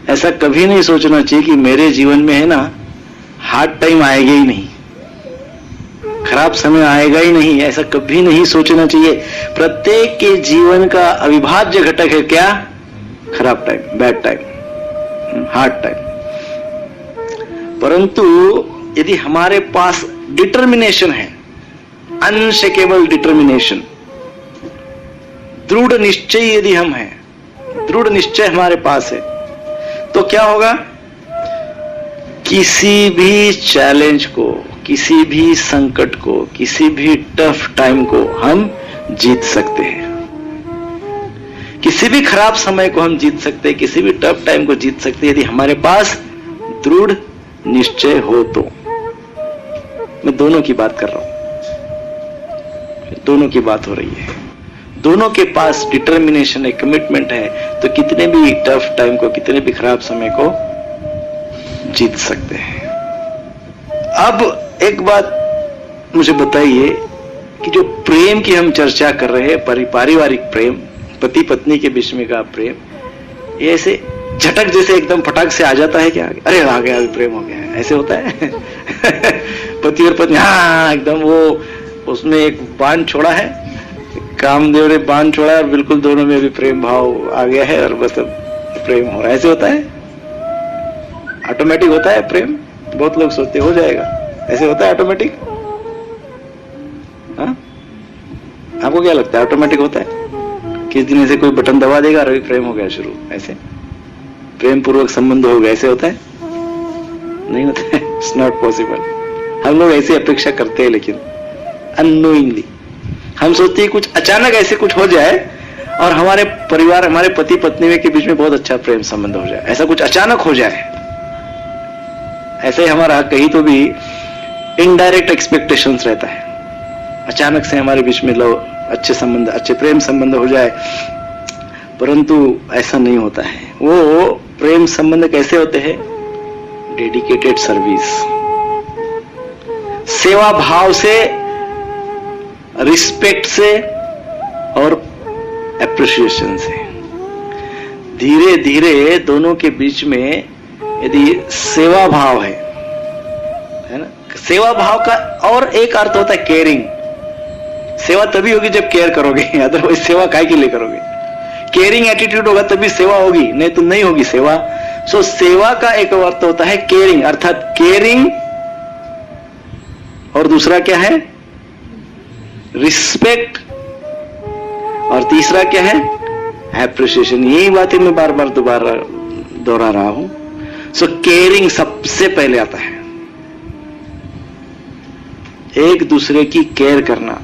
ऐसा कभी नहीं सोचना चाहिए कि मेरे जीवन में है ना हार्ड टाइम आएगा ही नहीं, खराब समय आएगा ही नहीं, ऐसा कभी नहीं सोचना चाहिए। प्रत्येक के जीवन का अविभाज्य घटक है क्या? खराब time, bad time, hard time. परंतु यदि हमारे पास डिटर्मिनेशन है, अनशेकेबल डिटर्मिनेशन, दृढ़ निश्चय यदि हम हैं, दृढ़ निश्चय हमारे पास है, तो क्या होगा? किसी भी चैलेंज को, किसी भी संकट को, किसी भी टफ टाइम को हम जीत सकते हैं। किसी भी खराब समय को हम जीत सकते हैं, किसी भी टफ टाइम को जीत सकते हैं, यदि हमारे पास दृढ़ निश्चय हो तो। मैं दोनों की बात कर रहा हूं, दोनों की बात हो रही है। दोनों के पास डिटर्मिनेशन है, कमिटमेंट है, तो कितने भी टफ टाइम को, कितने भी खराब समय को जीत सकते हैं। अब एक बात मुझे बताइए कि जो प्रेम की हम चर्चा कर रहे हैं, पारिवारिक प्रेम, पति पत्नी के बीच में का प्रेम, ये ऐसे झटक जैसे एकदम फटाक से आ जाता है क्या? अरे आ गया, अभी प्रेम हो गया, ऐसे होता है? पति और पत्नी, हाँ एकदम वो उसमें एक बाण छोड़ा है, कामदेव ने बाण छोड़ा और बिल्कुल दोनों में भी प्रेम भाव आ गया है और बस अब प्रेम हो रहा है। ऐसे होता है? ऑटोमेटिक होता है प्रेम? बहुत लोग सोचते हो जाएगा, ऐसे होता है ऑटोमेटिक? हाँ, आपको क्या लगता है ऑटोमेटिक होता है? किस दिन ऐसे कोई बटन दबा देगा और अभी प्रेम हो गया शुरू, ऐसे प्रेम पूर्वक संबंध हो गया, ऐसे होता है? नहीं होता है, इट्स नॉट पॉसिबल। हम लोग ऐसी अपेक्षा करते हैं, लेकिन अननोइंगली हम सोचते हैं कुछ अचानक ऐसे कुछ हो जाए और हमारे परिवार, हमारे पति पत्नी के बीच में बहुत अच्छा प्रेम संबंध हो जाए, ऐसा कुछ अचानक हो जाए। ऐसे ही हमारा कहीं तो भी इनडायरेक्ट एक्सपेक्टेशंस रहता है, अचानक से हमारे बीच में अच्छे संबंध, अच्छे प्रेम संबंध हो जाए, परंतु ऐसा नहीं होता है। वो प्रेम संबंध कैसे होते हैं? डेडिकेटेड सर्विस, सेवा भाव से, रिस्पेक्ट से और एप्रिसिएशन से। धीरे धीरे दोनों के बीच में यदि सेवा भाव है ना, सेवा भाव का और एक अर्थ होता है केयरिंग। सेवा तभी होगी जब केयर करोगे, अदरवाइज सेवा काहे के लिए करोगे? केयरिंग एटीट्यूड होगा तभी सेवा होगी, नहीं तो नहीं होगी सेवा। सो सेवा का एक अर्थ होता है केयरिंग, अर्थात केयरिंग, और दूसरा क्या है? रिस्पेक्ट, और तीसरा क्या है? एप्रिसिएशन। यही बातें मैं बार बार दोबारा दोहरा रहा हूं। सो केयरिंग सबसे पहले आता है, एक दूसरे की केयर करना।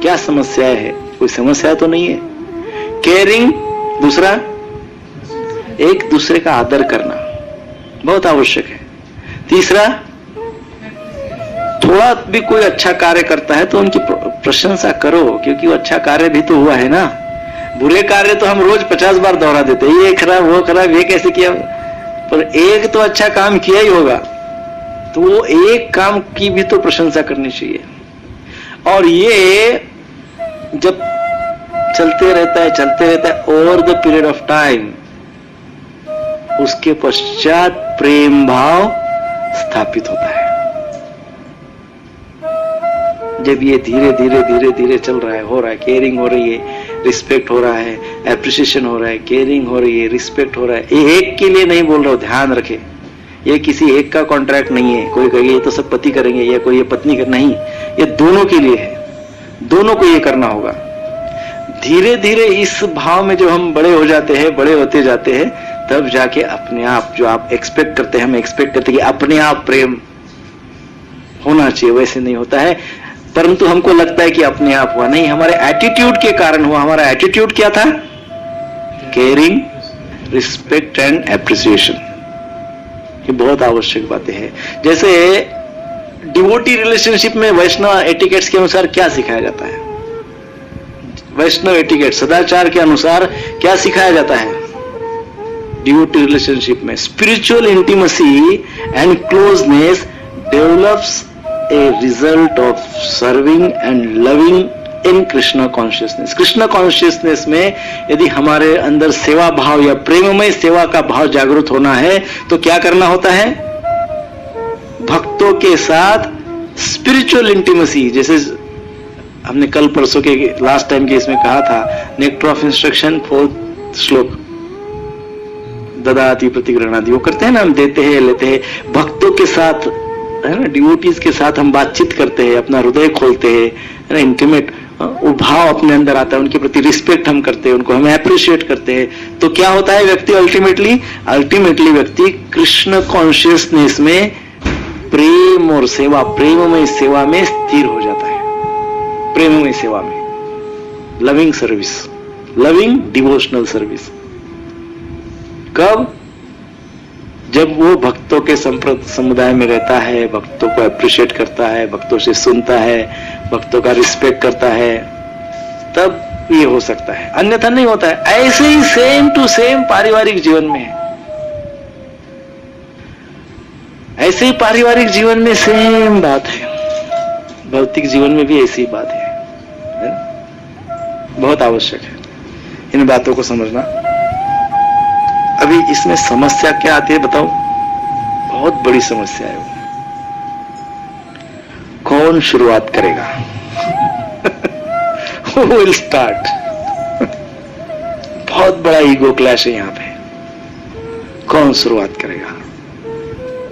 क्या समस्या है? कोई समस्या तो नहीं है। केयरिंग, दूसरा एक दूसरे का आदर करना बहुत आवश्यक है। तीसरा, थोड़ा भी कोई अच्छा कार्य करता है तो उनकी प्रशंसा करो, क्योंकि वो अच्छा कार्य भी तो हुआ है ना। बुरे कार्य तो हम रोज 50 बार दोहरा देते हैं, ये खराब, वो खराब, ये कैसे किया, पर एक तो अच्छा काम किया ही होगा, तो वो एक काम की भी तो प्रशंसा करनी चाहिए। और ये जब चलते रहता है over the period of time, उसके पश्चात प्रेम भाव स्थापित होता है। जब ये धीरे धीरे धीरे धीरे चल रहा है, हो रहा है, केयरिंग हो रही है, रिस्पेक्ट हो रहा है, एप्रिसिएशन हो रहा है, केयरिंग हो रही है, रिस्पेक्ट हो रहा है। ये एक के लिए नहीं बोल रहा हूं, ध्यान रखें, ये किसी एक का कॉन्ट्रैक्ट नहीं है। कोई कहेगा ये तो सब पति करेंगे या कोई ये पत्नी कर, नहीं, ये दोनों के लिए है, दोनों को ये करना होगा। धीरे धीरे इस भाव में जब हम बड़े हो जाते हैं, बड़े होते जाते हैं, तब जाके अपने आप जो आप एक्सपेक्ट करते हैं, हम एक्सपेक्ट करते हैं कि अपने आप प्रेम होना चाहिए, वैसे नहीं होता है। परंतु हमको लगता है कि अपने आप हुआ, नहीं, हमारे एटीट्यूड के कारण हुआ। हमारा एटीट्यूड क्या था? Caring, respect and appreciation. ये बहुत आवश्यक बातें हैं। जैसे डिवोटी रिलेशनशिप में वैष्णव एटिकेट्स के अनुसार क्या सिखाया जाता है? वैष्णव एटिकेट, सदाचार के अनुसार क्या सिखाया जाता है डिवोटी रिलेशनशिप में? Spiritual intimacy and closeness develops a result of serving and loving in Krishna consciousness. Krishna consciousness में यदि हमारे अंदर सेवा भाव या प्रेममय सेवा का भाव जागृत होना है तो क्या करना होता है? भक्तों के साथ स्पिरिचुअल इंटीमेसी, जैसे हमने कल परसों के लास्ट टाइम के इसमें कहा था, नेक्टर ऑफ इंस्ट्रक्शन 4th श्लोक, ददाति प्रतिग्रहणादि, वो करते हैं ना, हम देते हैं लेते हैं। भक्तों के साथ है ना, डिवोटीज के साथ हम बातचीत करते हैं, अपना हृदय खोलते हैं, है ना, इंटीमेट वो भाव अपने अंदर आता है, उनके प्रति रिस्पेक्ट हम करते हैं, उनको हम अप्रिशिएट करते हैं, तो क्या होता है? व्यक्ति अल्टीमेटली व्यक्ति कृष्ण कॉन्शियसनेस में प्रेम और सेवा, प्रेममय सेवा में स्थिर हो जाता है। प्रेममय सेवा में, loving service, loving devotional service. कब? जब वो भक्तों के समुदाय में रहता है, भक्तों को अप्रिशिएट करता है, भक्तों से सुनता है, भक्तों का रिस्पेक्ट करता है, तब ये हो सकता है, अन्यथा नहीं होता है। ऐसे ही सेम टू सेम पारिवारिक जीवन में है, ऐसे ही पारिवारिक जीवन में सेम बात है, भौतिक जीवन में भी ऐसी बात है। बहुत आवश्यक है इन बातों को समझना। अभी इसमें समस्या क्या आती है बताओ? बहुत बड़ी समस्या है वो। कौन शुरुआत करेगा? Who will start? बहुत बड़ा ईगो क्लैश है यहां पे। कौन शुरुआत करेगा?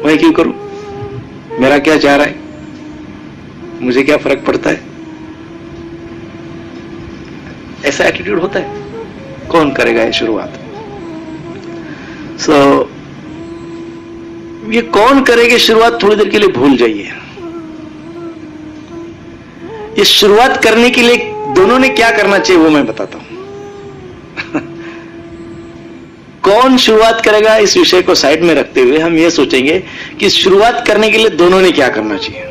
मैं क्यों करूं? मेरा क्या चाह रहा है? मुझे क्या फर्क पड़ता है? ऐसा एटीट्यूड होता है। कौन करेगा ये शुरुआत? ये कौन करेगी शुरुआत, थोड़ी देर के लिए भूल जाइए। ये शुरुआत करने के लिए दोनों ने क्या करना चाहिए वो मैं बताता हूं। कौन शुरुआत करेगा, इस विषय को साइड में रखते हुए हम ये सोचेंगे कि शुरुआत करने के लिए दोनों ने क्या करना चाहिए,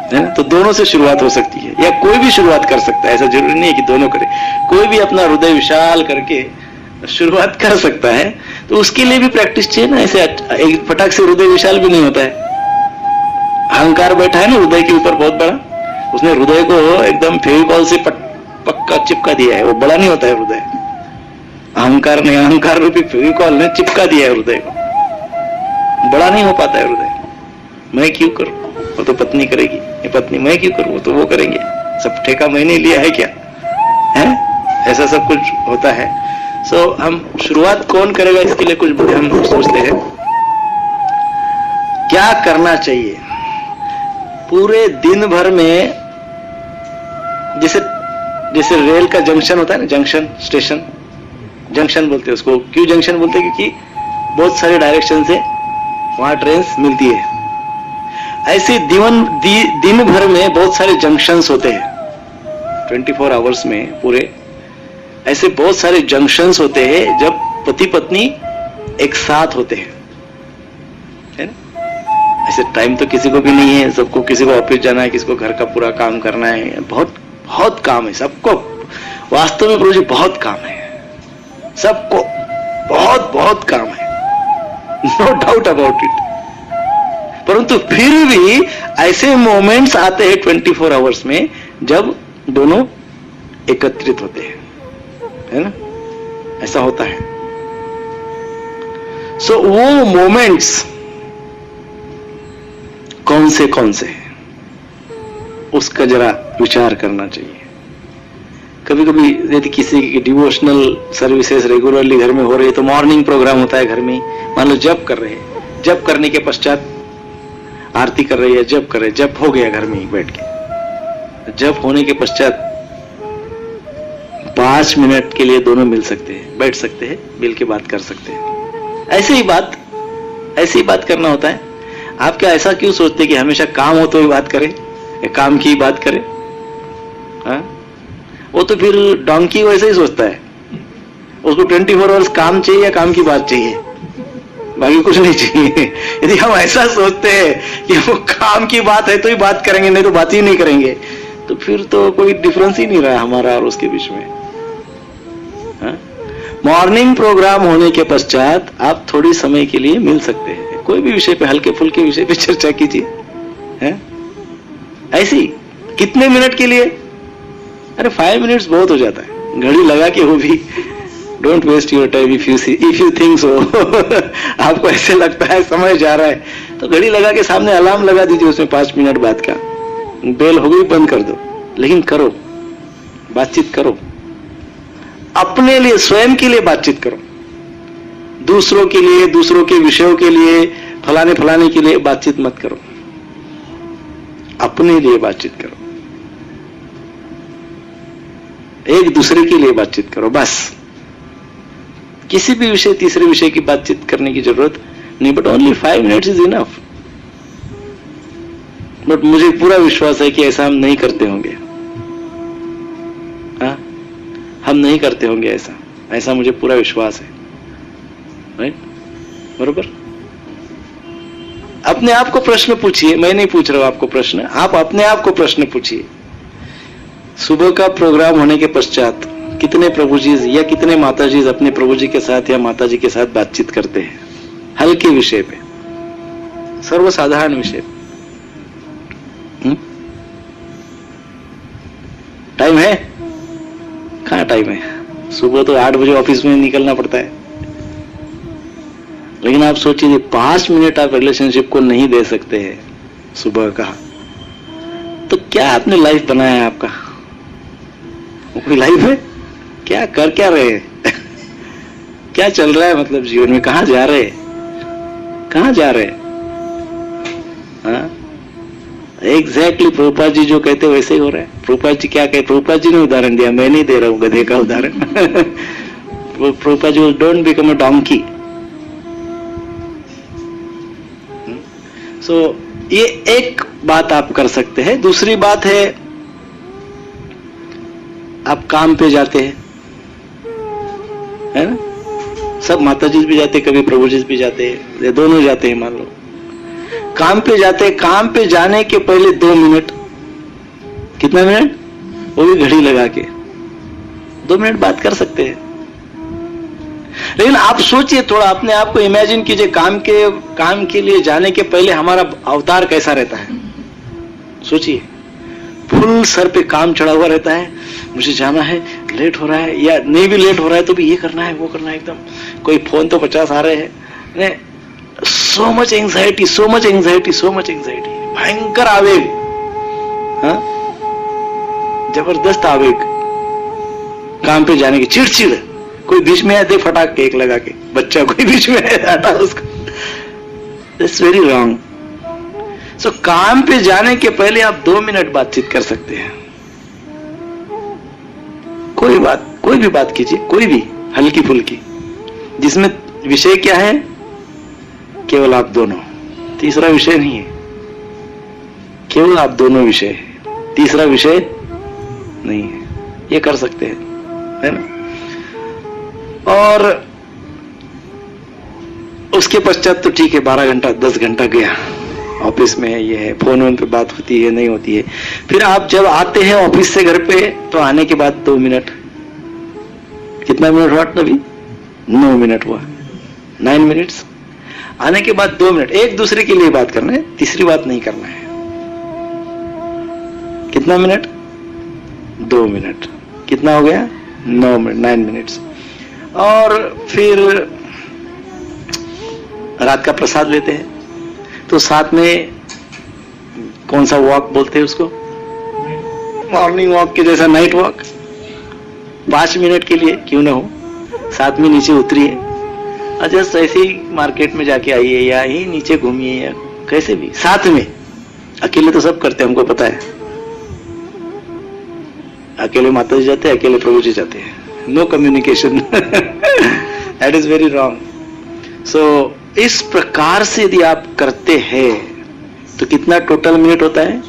है ना? तो दोनों से शुरुआत हो सकती है, या कोई भी शुरुआत कर सकता है, ऐसा जरूरी नहीं है कि दोनों करे। कोई भी अपना हृदय विशाल करके शुरुआत कर सकता है, तो उसके लिए भी प्रैक्टिस चाहिए ना। ऐसे एक फटाक से हृदय विशाल भी नहीं होता है। अहंकार बैठा है ना हृदय के ऊपर बहुत बड़ा, उसने हृदय को एकदम फेविकॉल से पक्का चिपका दिया है, वो बड़ा नहीं होता है हृदय। अहंकार ने, अहंकार रूपी फेविकॉल ने चिपका दिया है हृदय को, बड़ा नहीं हो पाता है हृदय। मैं क्यों करूं, वो तो पत्नी करेगी, ये पत्नी, मैं क्यों करूं, वो तो वो करेंगे, सब ठेका मैंने लिया है क्या, है? ऐसा सब कुछ होता है। हम शुरुआत कौन करेगा इसके लिए कुछ हम सोचते हैं। क्या करना चाहिए पूरे दिन भर में? जैसे रेल का जंक्शन होता है ना, जंक्शन स्टेशन, जंक्शन बोलते हैं उसको। क्यों जंक्शन बोलते हैं? क्योंकि बहुत सारे डायरेक्शन से वहां ट्रेन मिलती है। ऐसे दिन भर में बहुत सारे जंक्शंस होते हैं, 24 आवर्स में पूरे ऐसे बहुत सारे जंक्शंस होते हैं जब पति पत्नी एक साथ होते हैं, है ना? ऐसे टाइम तो किसी को भी नहीं है, सबको, किसी को ऑफिस जाना है, किसी को घर का पूरा काम करना है, बहुत बहुत काम है सबको। वास्तव में प्रभु जी बहुत काम है सबको, बहुत बहुत काम है, नो डाउट अबाउट इट। परंतु फिर भी ऐसे मोमेंट्स आते हैं 24 आवर्स में जब दोनों एकत्रित होते हैं, है ना? ऐसा होता है। वो मोमेंट्स कौन से हैं, उसका जरा विचार करना चाहिए। कभी कभी यदि किसी की डिवोशनल सर्विसेज रेगुलरली घर में हो रही है, तो मॉर्निंग प्रोग्राम होता है घर में, मान लो जप कर रहे हैं, जप करने के पश्चात आरती कर रही है, जप कर रहे, जप हो गया घर में ही बैठ के, जप होने के पश्चात 5 मिनट के लिए दोनों मिल सकते हैं, बैठ सकते हैं, मिल के बात कर सकते हैं। ऐसे ही बात करना होता है। आप क्या ऐसा क्यों सोचते कि हमेशा काम हो तो ही बात करें, काम की बात करें? हाँ? वो तो फिर डोंकी वैसे ही सोचता है, उसको 24 आवर्स काम चाहिए या काम की बात चाहिए, बाकी कुछ नहीं चाहिए। यदि हम ऐसा सोचते हैं कि वो काम की बात है तो ही बात करेंगे, नहीं तो बात ही नहीं करेंगे, तो फिर तो कोई डिफरेंस ही नहीं रहा हमारा और उसके बीच में। मॉर्निंग प्रोग्राम होने के पश्चात आप थोड़ी समय के लिए मिल सकते हैं, कोई भी विषय पे, हल्के फुल्के विषय पे चर्चा कीजिए, ऐसी कितने मिनट के लिए? अरे 5 मिनट्स बहुत हो जाता है, घड़ी लगा के, वो भी don't waste your time if you think so. आपको ऐसे लगता है समय जा रहा है तो घड़ी लगा के सामने अलार्म लगा दीजिए, उसमें 5 मिनट बाद का बेल हो गई, बंद कर दो। लेकिन करो, बातचीत करो, अपने लिए, स्वयं के लिए बातचीत करो। दूसरों के लिए, दूसरों के विषयों के लिए, फलाने फलाने के लिए बातचीत मत करो, अपने लिए बातचीत करो, एक दूसरे के लिए बातचीत करो, बस। किसी भी विषय, तीसरे विषय की बातचीत करने की जरूरत नहीं, but only 5 minutes is enough. But मुझे पूरा विश्वास है कि ऐसा हम नहीं करते होंगे। हाँ, हम नहीं करते होंगे ऐसा मुझे पूरा विश्वास है। राइट, बरोबर। अपने आप को प्रश्न पूछिए, मैं नहीं पूछ रहा हूं आपको प्रश्न, आप अपने आप को प्रश्न पूछिए। सुबह का प्रोग्राम होने के पश्चात कितने प्रभु जी या कितने माता जी अपने प्रभु जी के साथ या माता जी के साथ बातचीत करते हैं हल्के विषय पे, सर्वसाधारण विषय पे? टाइम है? कहां टाइम है? सुबह तो 8 बजे ऑफिस में निकलना पड़ता है। लेकिन आप सोचिए 5 मिनट आप रिलेशनशिप को नहीं दे सकते हैं सुबह का, तो क्या आपने लाइफ बनाया है? आपका कोई लाइफ है क्या? कर क्या रहे हैं? क्या चल रहा है मतलब जीवन में? कहां जा रहे हैं? कहां जा रहे हैं? हाँ, एग्जैक्टली प्रभुपाद जी जो कहते वैसे ही हो रहा है। प्रभुपाद जी क्या कहते? प्रभुपाद जी ने उदाहरण दिया, मैं नहीं दे रहा हूं गधे का उदाहरण। Prabhupada ji, don't become a donkey. सो ये एक बात आप कर सकते हैं। दूसरी बात है, आप काम पे जाते हैं, है ना? सब माता जी भी जाते, कभी प्रभु जी भी जाते हैं, या दोनों जाते हैं। मान लो काम पे जाते हैं, काम पे जाने के पहले 2 मिनट, कितना मिनट? वो भी घड़ी लगा के 2 मिनट बात कर सकते हैं। लेकिन आप सोचिए थोड़ा, अपने आप को इमेजिन कीजिए, काम के लिए जाने के पहले हमारा अवतार कैसा रहता है। सोचिए, फुल सर पे काम चढ़ा हुआ रहता है, मुझे जाना है, लेट हो रहा है, या नहीं भी लेट हो रहा है तो भी ये करना है, वो करना है, एकदम कोई फोन तो 50 आ रहे हैं। So much anxiety, so much anxiety, so much anxiety, भयंकर आवेग, हाँ? जबरदस्त आवेग, काम पे जाने की चिड़चिड़, कोई बीच में आते फटाक केक लगा के, बच्चा कोई बीच में आता उसको, दैट्स वेरी रॉन्ग। सो काम पे जाने के पहले आप 2 मिनट बातचीत कर सकते हैं। कोई भी बात कीजिए, कोई भी हल्की फुल्की, जिसमें विषय क्या है? केवल आप दोनों, तीसरा विषय नहीं है, केवल आप दोनों विषय है, तीसरा विषय नहीं है। ये कर सकते हैं, है ना? और उसके पश्चात तो ठीक है, 12 घंटा 10 घंटा गया, ऑफिस में है, ये है, फोन पे बात होती है, नहीं होती है। फिर आप जब आते हैं ऑफिस से घर पे, तो आने के बाद 2 मिनट, कितना मिनट हुआ अभी? 9 मिनट हुआ, 9 मिनट्स। आने के बाद 2 मिनट एक दूसरे के लिए बात करना है, तीसरी बात नहीं करना है। कितना मिनट? 2 मिनट। कितना हो गया? 9 मिनट, 9 मिनट्स। और फिर रात का प्रसाद लेते हैं, तो साथ में कौन सा वॉक बोलते हैं उसको? मॉर्निंग वॉक के जैसा नाइट वॉक, 5 मिनट के लिए क्यों ना हो, साथ में नीचे उतरिए, जस्ट ऐसे ही मार्केट में जाके आइए, या ही नीचे घूमिए, या कैसे भी साथ में। अकेले तो सब करते हैं, हमको पता है, अकेले माता जी जाते हैं, अकेले प्रभु जी जाते हैं, no communication, that is very wrong. So इस प्रकार से यदि आप करते हैं तो कितना टोटल मिनट होता है?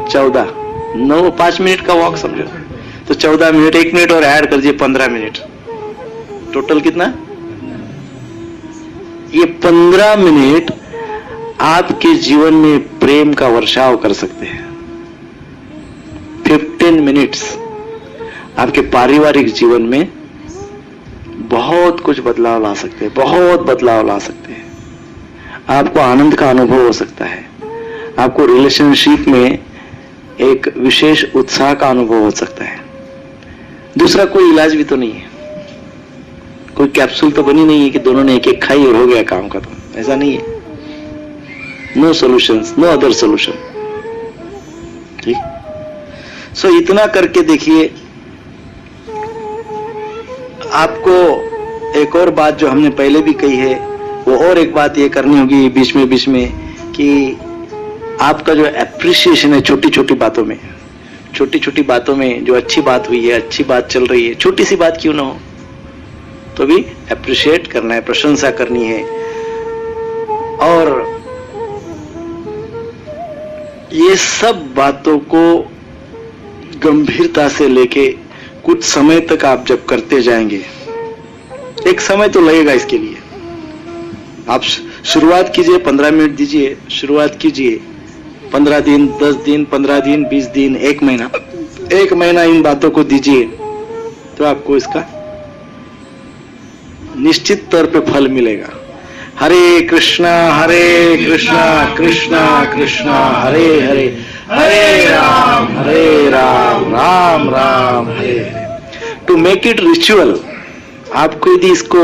14। 5 मिनट का वॉक समझो तो 14 मिनट, 1 मिनट और ऐड कर दिए, 15 मिनट, टोटल कितना? ये 15 मिनट आपके जीवन में प्रेम का वर्षाव कर सकते हैं। 15 मिनट्स आपके पारिवारिक जीवन में बहुत कुछ बदलाव ला सकते हैं, बहुत बदलाव ला सकते हैं। आपको आनंद का अनुभव हो सकता है, आपको रिलेशनशिप में एक विशेष उत्साह का अनुभव हो सकता है। दूसरा कोई इलाज भी तो नहीं है, कोई कैप्सूल तो बनी नहीं है कि दोनों ने एक एक खाई और हो गया काम खत्म, ऐसा नहीं है। No solutions, no other solution. ठीक, सो इतना करके देखिए। आपको एक और बात जो हमने पहले भी कही है, वो और एक बात ये करनी होगी बीच में कि आपका जो एप्रिसिएशन है छोटी छोटी बातों में जो अच्छी बात हुई है, अच्छी बात चल रही है, छोटी सी बात क्यों ना हो तो भी एप्रिशिएट करना है, प्रशंसा करनी है। और ये सब बातों को गंभीरता से लेके कुछ समय तक आप जब करते जाएंगे, एक समय तो लगेगा इसके लिए। आप शुरुआत कीजिए, 15 मिनट दीजिए, शुरुआत कीजिए, 15 दिन, 10 दिन, 15 दिन, 20 दिन, एक महीना इन बातों को दीजिए, तो आपको इसका निश्चित तौर पे फल मिलेगा। हरे कृष्णा कृष्णा कृष्णा हरे हरे, हरे राम राम राम हरे हरे। टू मेक इट रिचुअल, आपको यदि इसको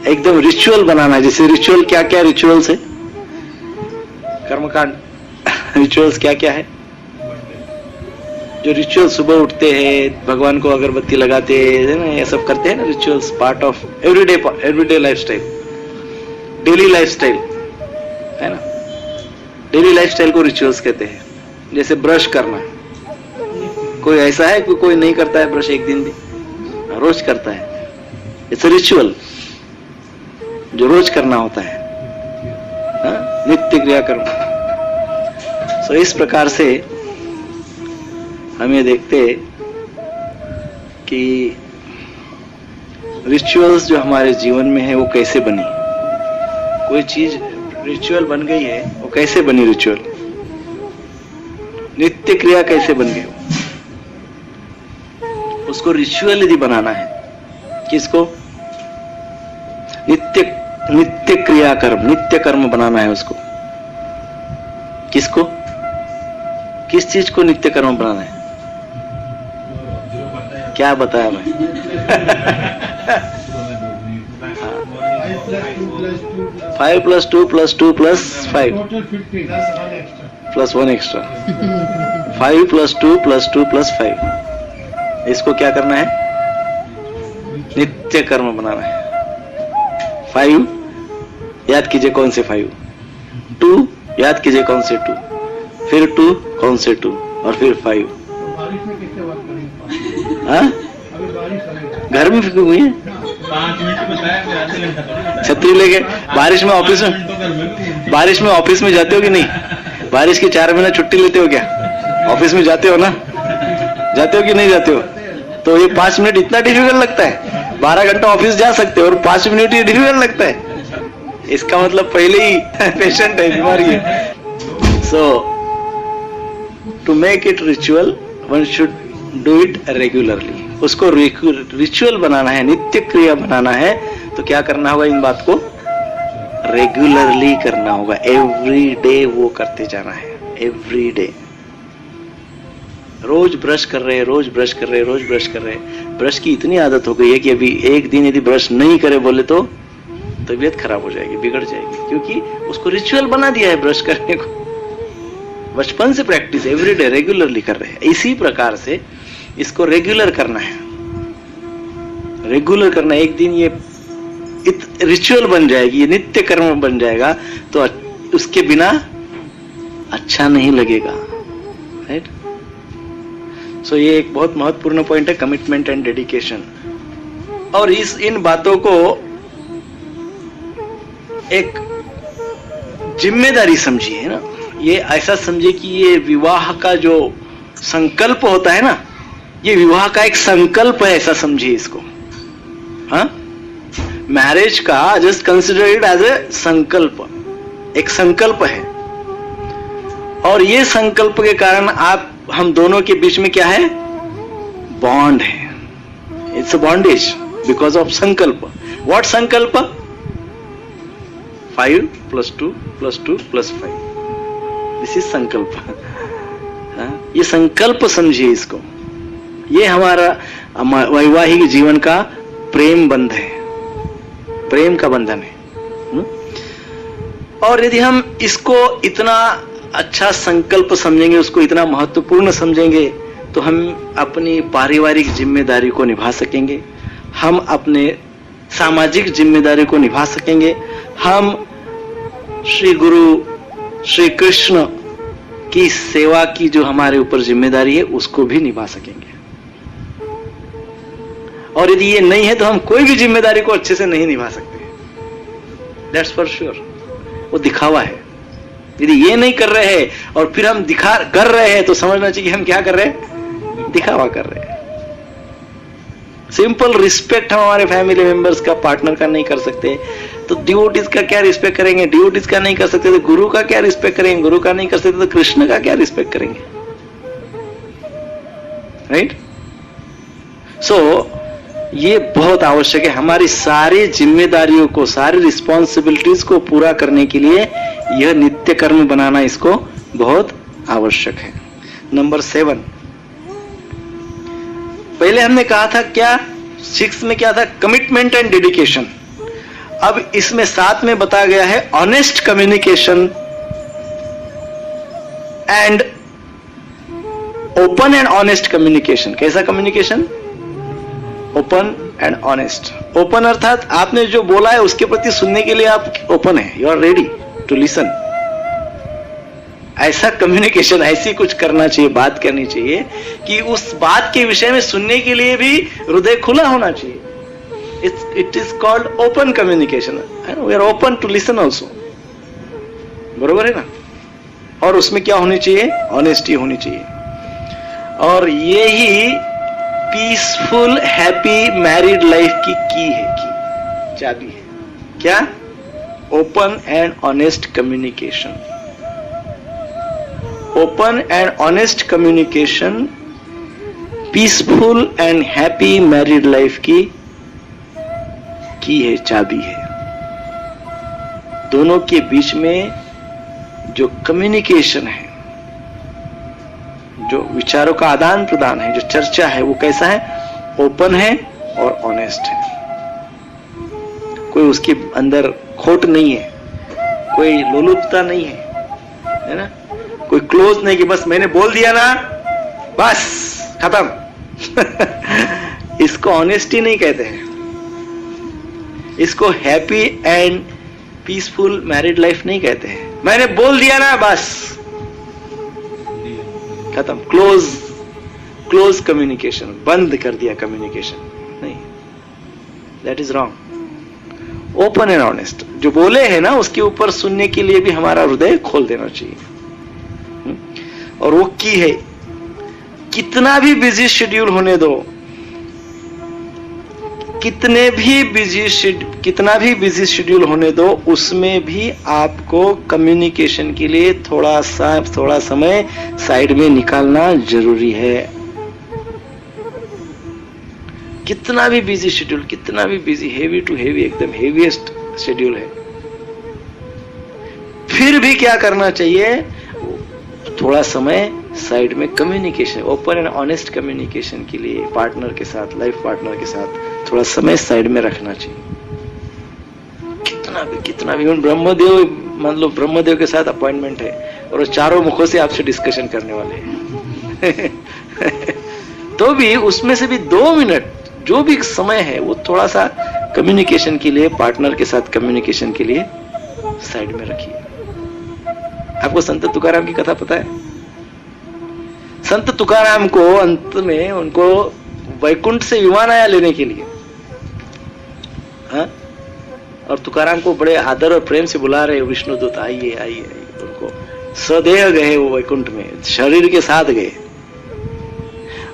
एकदम रिचुअल बनाना है, जैसे रिचुअल क्या क्या रिचुअल्स है, कर्मकांड रिचुअल्स क्या क्या है, जो रिचुअल सुबह उठते हैं, भगवान को अगरबत्ती लगाते हैं ना, ये सब करते हैं ना rituals, part of everyday lifestyle, daily lifestyle है ना। डेली लाइफस्टाइल को रिचुअल्स कहते हैं। जैसे ब्रश करना, कोई ऐसा है कि कोई नहीं करता है ब्रश एक दिन भी, रोज करता है, इट्स अ रिचुअल जो रोज करना होता है, नित्य क्रिया कर्म। सो इस प्रकार से हम ये देखते कि रिचुअल्स जो हमारे जीवन में है वो कैसे बनी। कोई चीज रिचुअल बन गई है, वो कैसे बनी रिचुअल, नित्य क्रिया कैसे बन गई, उसको रिचुअल यदि बनाना है, किसको, नित्य क्रिया कर्म, नित्य कर्म बनाना है उसको, किसको, किस चीज को नित्य कर्म बनाना है, क्या बताया मैं 5 + 2 + 2 + 5 +1 एक्स्ट्रा 5 + 2 + 2 + 5, इसको क्या करना है, नित्य कर्म बनाना है। 5 याद कीजिए कौन से 5, 2 याद कीजिए कौन से 2, फिर 2 कौन से 2, और फिर 5। हाँ, घर में फिक्र हुई है, 5 मिनट बताया, छतरी लेके बारिश में ऑफिस में जाते हो कि नहीं, बारिश की 4 महीने छुट्टी लेते हो क्या, ऑफिस में जाते हो ना, जाते हो कि नहीं जाते हो, तो ये 5 मिनट इतना डिफिकल्ट लगता है, 12 घंटा ऑफिस जा सकते हो और 5 मिनट ये डिफिकल्ट लगता है, इसका मतलब पहले ही पेशेंट है, बीमारी है। So to make it ritual one should do it regularly, उसको रिचुअल बनाना है, नित्य क्रिया बनाना है, तो क्या करना होगा, इन बात को रेगुलरली करना होगा, एवरी डे वो करते जाना है, एवरी डे। रोज ब्रश कर रहे, ब्रश की इतनी आदत हो गई है कि अभी एक दिन यदि ब्रश नहीं करे बोले तो तबीयत खराब हो जाएगी, बिगड़ जाएगी, क्योंकि उसको रिचुअल बना दिया है ब्रश करने को, बचपन से प्रैक्टिस, एवरीडे रेगुलरली कर रहे हैं। इसी प्रकार से इसको रेगुलर करना है, एक दिन ये रिचुअल बन जाएगी, ये नित्य कर्म बन जाएगा, तो उसके बिना अच्छा नहीं लगेगा, राइट। सो ये एक बहुत महत्वपूर्ण पॉइंट है, कमिटमेंट एंड डेडिकेशन। और इन बातों को एक जिम्मेदारी समझिए ना, ये ऐसा समझिए कि ये विवाह का जो संकल्प होता है ना, ये विवाह का एक संकल्प है, ऐसा समझिए इसको। हाँ, मैरिज का just consider it as a संकल्प, एक संकल्प है, और ये संकल्प के कारण हम दोनों के बीच में क्या है, बॉन्ड है, it's a bondage because of संकल्प। व्हाट संकल्प, 5 + 2 + 2 + 5, दिस इज संकल्प। ये संकल्प समझिए इसको। ये हमारा वैवाहिक जीवन का प्रेम बंध है, प्रेम का बंधन है। और यदि हम इसको इतना अच्छा संकल्प समझेंगे, उसको इतना महत्वपूर्ण समझेंगे, तो हम अपनी पारिवारिक जिम्मेदारी को निभा सकेंगे, हम अपने सामाजिक जिम्मेदारी को निभा सकेंगे, हम श्री गुरु श्री कृष्ण की सेवा की जो हमारे ऊपर जिम्मेदारी है उसको भी निभा सकेंगे। और यदि ये नहीं है तो हम कोई भी जिम्मेदारी को अच्छे से नहीं निभा सकते। That's for sure. वो दिखावा है। यदि ये नहीं कर रहे हैं और फिर हम कर रहे हैं तो समझना चाहिए कि हम क्या कर रहे हैं, दिखावा कर रहे हैं। सिंपल रिस्पेक्ट हम हमारे फैमिली मेंबर्स का, पार्टनर का नहीं कर सकते तो डिवोटीज का क्या रिस्पेक्ट करेंगे, डिवोटीज का नहीं कर सकते तो गुरु का क्या रिस्पेक्ट करेंगे, गुरु का नहीं कर सकते तो कृष्ण का क्या रिस्पेक्ट करेंगे, राइट? सो ये बहुत आवश्यक है। हमारी सारी जिम्मेदारियों को, सारी रिस्पॉन्सिबिलिटीज को पूरा करने के लिए यह नित्य कर्म बनाना इसको बहुत आवश्यक है। नंबर 7, पहले हमने कहा था क्या, 6 में क्या था, कमिटमेंट एंड डेडिकेशन। अब इसमें 7 में बताया गया है honest communication and open and honest communication. कैसा communication? Open and honest. Open अर्थात आपने जो बोला है उसके प्रति सुनने के लिए आप ओपन है, you are ready to listen. ऐसा कम्युनिकेशन, ऐसी कुछ करना चाहिए, बात करनी चाहिए कि उस बात के विषय में सुनने के लिए भी हृदय खुला होना चाहिए। It is called open communication. We are open to listen also, बरोबर है ना? और उसमें क्या होनी चाहिए? ऑनेस्टी होनी चाहिए। और यही पीसफुल हैप्पी मैरिड लाइफ की है, की चाबी है। क्या? Open and honest communication. Open and honest communication peaceful and happy married life की है, चाबी है। दोनों के बीच में जो कम्युनिकेशन है, जो विचारों का आदान प्रदान है, जो चर्चा है, वो कैसा है? ओपन है और ऑनेस्ट है। कोई उसके अंदर खोट नहीं है, कोई लोलुपता नहीं है ना? कोई क्लोज नहीं कि बस मैंने बोल दिया ना बस खत्म। इसको ऑनेस्टी नहीं कहते हैं, इसको happy and peaceful married life नहीं कहते हैं। मैंने बोल दिया ना बस खत्म, क्लोज कम्युनिकेशन, बंद कर दिया कम्युनिकेशन, नहीं, that is wrong. Open and honest, जो बोले हैं ना उसके ऊपर सुनने के लिए भी हमारा हृदय खोल देना चाहिए। और वो की है, कितना भी बिजी शेड्यूल होने दो, कितना भी बिजी शेड्यूल होने दो, उसमें भी आपको कम्युनिकेशन के लिए थोड़ा समय साइड में निकालना जरूरी है। कितना भी बिजी शेड्यूल, कितना भी बिजी, हेवी टू हेवी, एकदम हेवीएस्ट शेड्यूल है, फिर भी क्या करना चाहिए? थोड़ा समय साइड में communication, open and honest communication के लिए पार्टनर के साथ, लाइफ पार्टनर के साथ थोड़ा समय साइड में रखना चाहिए। कितना भी ब्रह्मदेव, मान लो ब्रह्मदेव के साथ अपॉइंटमेंट है और चारों मुखों से आपसे डिस्कशन करने वाले हैं तो भी उसमें से भी 2 मिनट जो भी समय है वो थोड़ा सा कम्युनिकेशन के लिए, पार्टनर के साथ कम्युनिकेशन के लिए साइड में रखिए। आपको संत तुकाराम की कथा पता है? संत तुकाराम को अंत में उनको वैकुंठ से विमान आया लेने के लिए, हाँ? और तुकाराम को बड़े आदर और प्रेम से बुला रहे, विष्णुदूत आइए आइए। उनको सदेह गए वो वैकुंठ में, शरीर के साथ गए।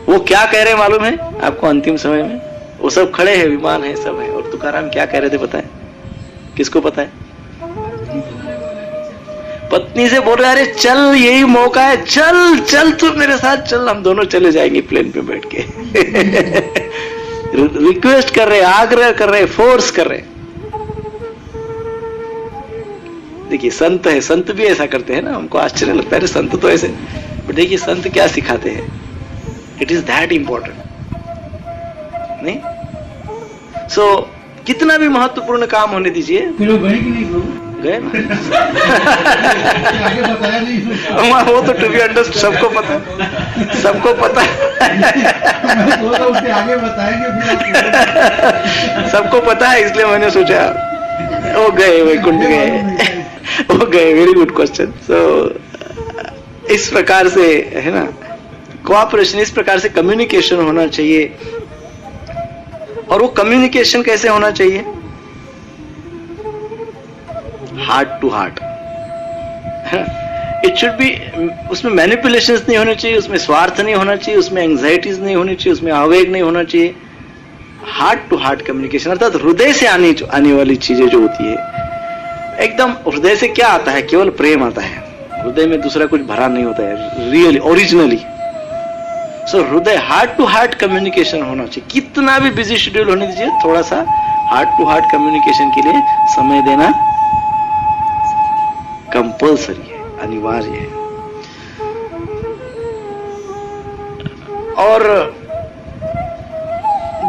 वो क्या कह रहे मालूम है आपको? अंतिम समय में वो सब खड़े हैं, विमान है, सब है, और तुकाराम क्या कह रहे थे पता है? किसको पता है? पत्नी से बोल रहे, अरे चल यही मौका है, चल चल तू मेरे साथ चल, हम दोनों चले जाएंगे प्लेन पे बैठ के रिक्वेस्ट कर रहे, आग्रह कर रहे, फोर्स कर रहे। देखिए संत है, संत भी ऐसा करते हैं ना, हमको आश्चर्य लगता है, संत तो ऐसे देखिए संत क्या सिखाते हैं, इट इज दैट इंपॉर्टेंट नहीं। सो कितना भी महत्वपूर्ण काम होने दीजिए। फिर वो गए कि नहीं प्रभु? गए ना आगे बताया नहीं। वो तो टू बी अंडरस्टूड, सबको पता, सबको पता उसके आगे बताएंगे सबको पता है, इसलिए मैंने सोचा वो गए, वैकुंठ गए, वो गए। Very good question. सो इस प्रकार से है ना कोऑपरेशन, इस प्रकार से कम्युनिकेशन होना चाहिए। और वो कम्युनिकेशन कैसे होना चाहिए? Heart to heart. It should be, उसमें मैनिपुलेशंस नहीं होने चाहिए, उसमें स्वार्थ नहीं होना चाहिए, उसमें एंजाइटीज नहीं होनी चाहिए, उसमें आवेग नहीं होना चाहिए। हार्ट टू हार्ट कम्युनिकेशन अर्थात हृदय से आने वाली चीजें जो होती है, एकदम हृदय से क्या आता है? केवल प्रेम आता है। हृदय में दूसरा कुछ भरा नहीं होता है, रियली ओरिजिनली। सो हृदय, हार्ट टू हार्ट कम्युनिकेशन होना चाहिए। कितना भी बिजी शेड्यूल होने दीजिए, थोड़ा सा हार्ट टू हार्ट कम्युनिकेशन के लिए समय देना कंपल्सरी है, अनिवार्य है। और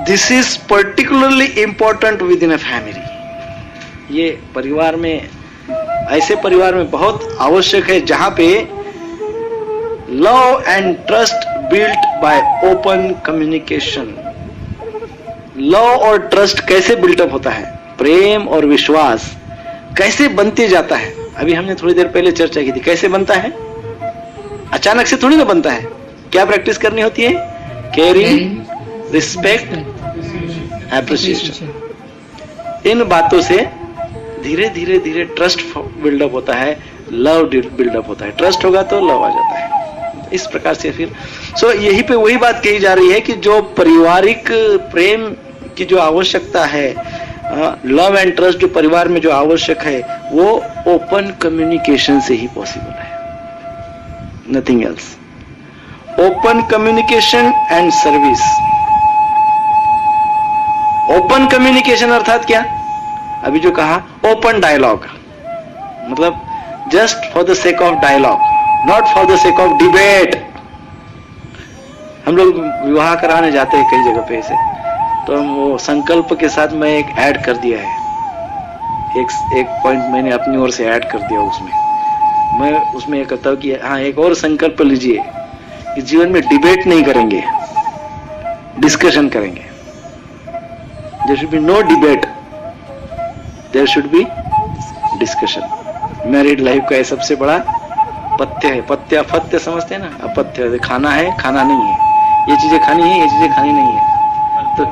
this is particularly important with in a family. ये परिवार में, ऐसे परिवार में बहुत आवश्यक है जहां पे love and trust built by open communication. Love और ट्रस्ट कैसे बिल्टअप होता है? प्रेम और विश्वास कैसे बनते जाता है? अभी हमने थोड़ी देर पहले चर्चा की थी। कैसे बनता है? अचानक से थोड़ी ना बनता है। क्या प्रैक्टिस करनी होती है? Caring, respect, appreciation. इन बातों से धीरे धीरे धीरे ट्रस्ट बिल्डअप होता है, लव बिल्डअप होता है। ट्रस्ट होगा तो लव आ जाता है। इस प्रकार से फिर यही पे वही बात कही जा रही है कि जो पारिवारिक प्रेम की जो आवश्यकता है, लव एंड ट्रस्ट जो परिवार में जो आवश्यक है, वो ओपन कम्युनिकेशन से ही पॉसिबल है, nothing else. Open communication and service. Open communication अर्थात क्या? अभी जो कहा ओपन डायलॉग, मतलब just for the sake of dialogue, not for the sake of debate. हम लोग विवाह कराने जाते हैं कई जगह पे ऐसे, तो हम वो संकल्प के साथ मैं एक ऐड कर दिया है, एक पॉइंट मैंने अपनी ओर से ऐड कर दिया उसमें। मैं उसमें एक कहता हूं कि हाँ, एक और संकल्प लीजिए कि जीवन में डिबेट नहीं करेंगे, डिस्कशन करेंगे। There should be no debate, there should be discussion. Married life का सबसे बड़ा पथ्य है। पथ्य अपथ्य समझते हैं ना? अपथ्य खाना है, खाना नहीं है, ये चीजें खानी है, ये चीजें खानी नहीं है, तो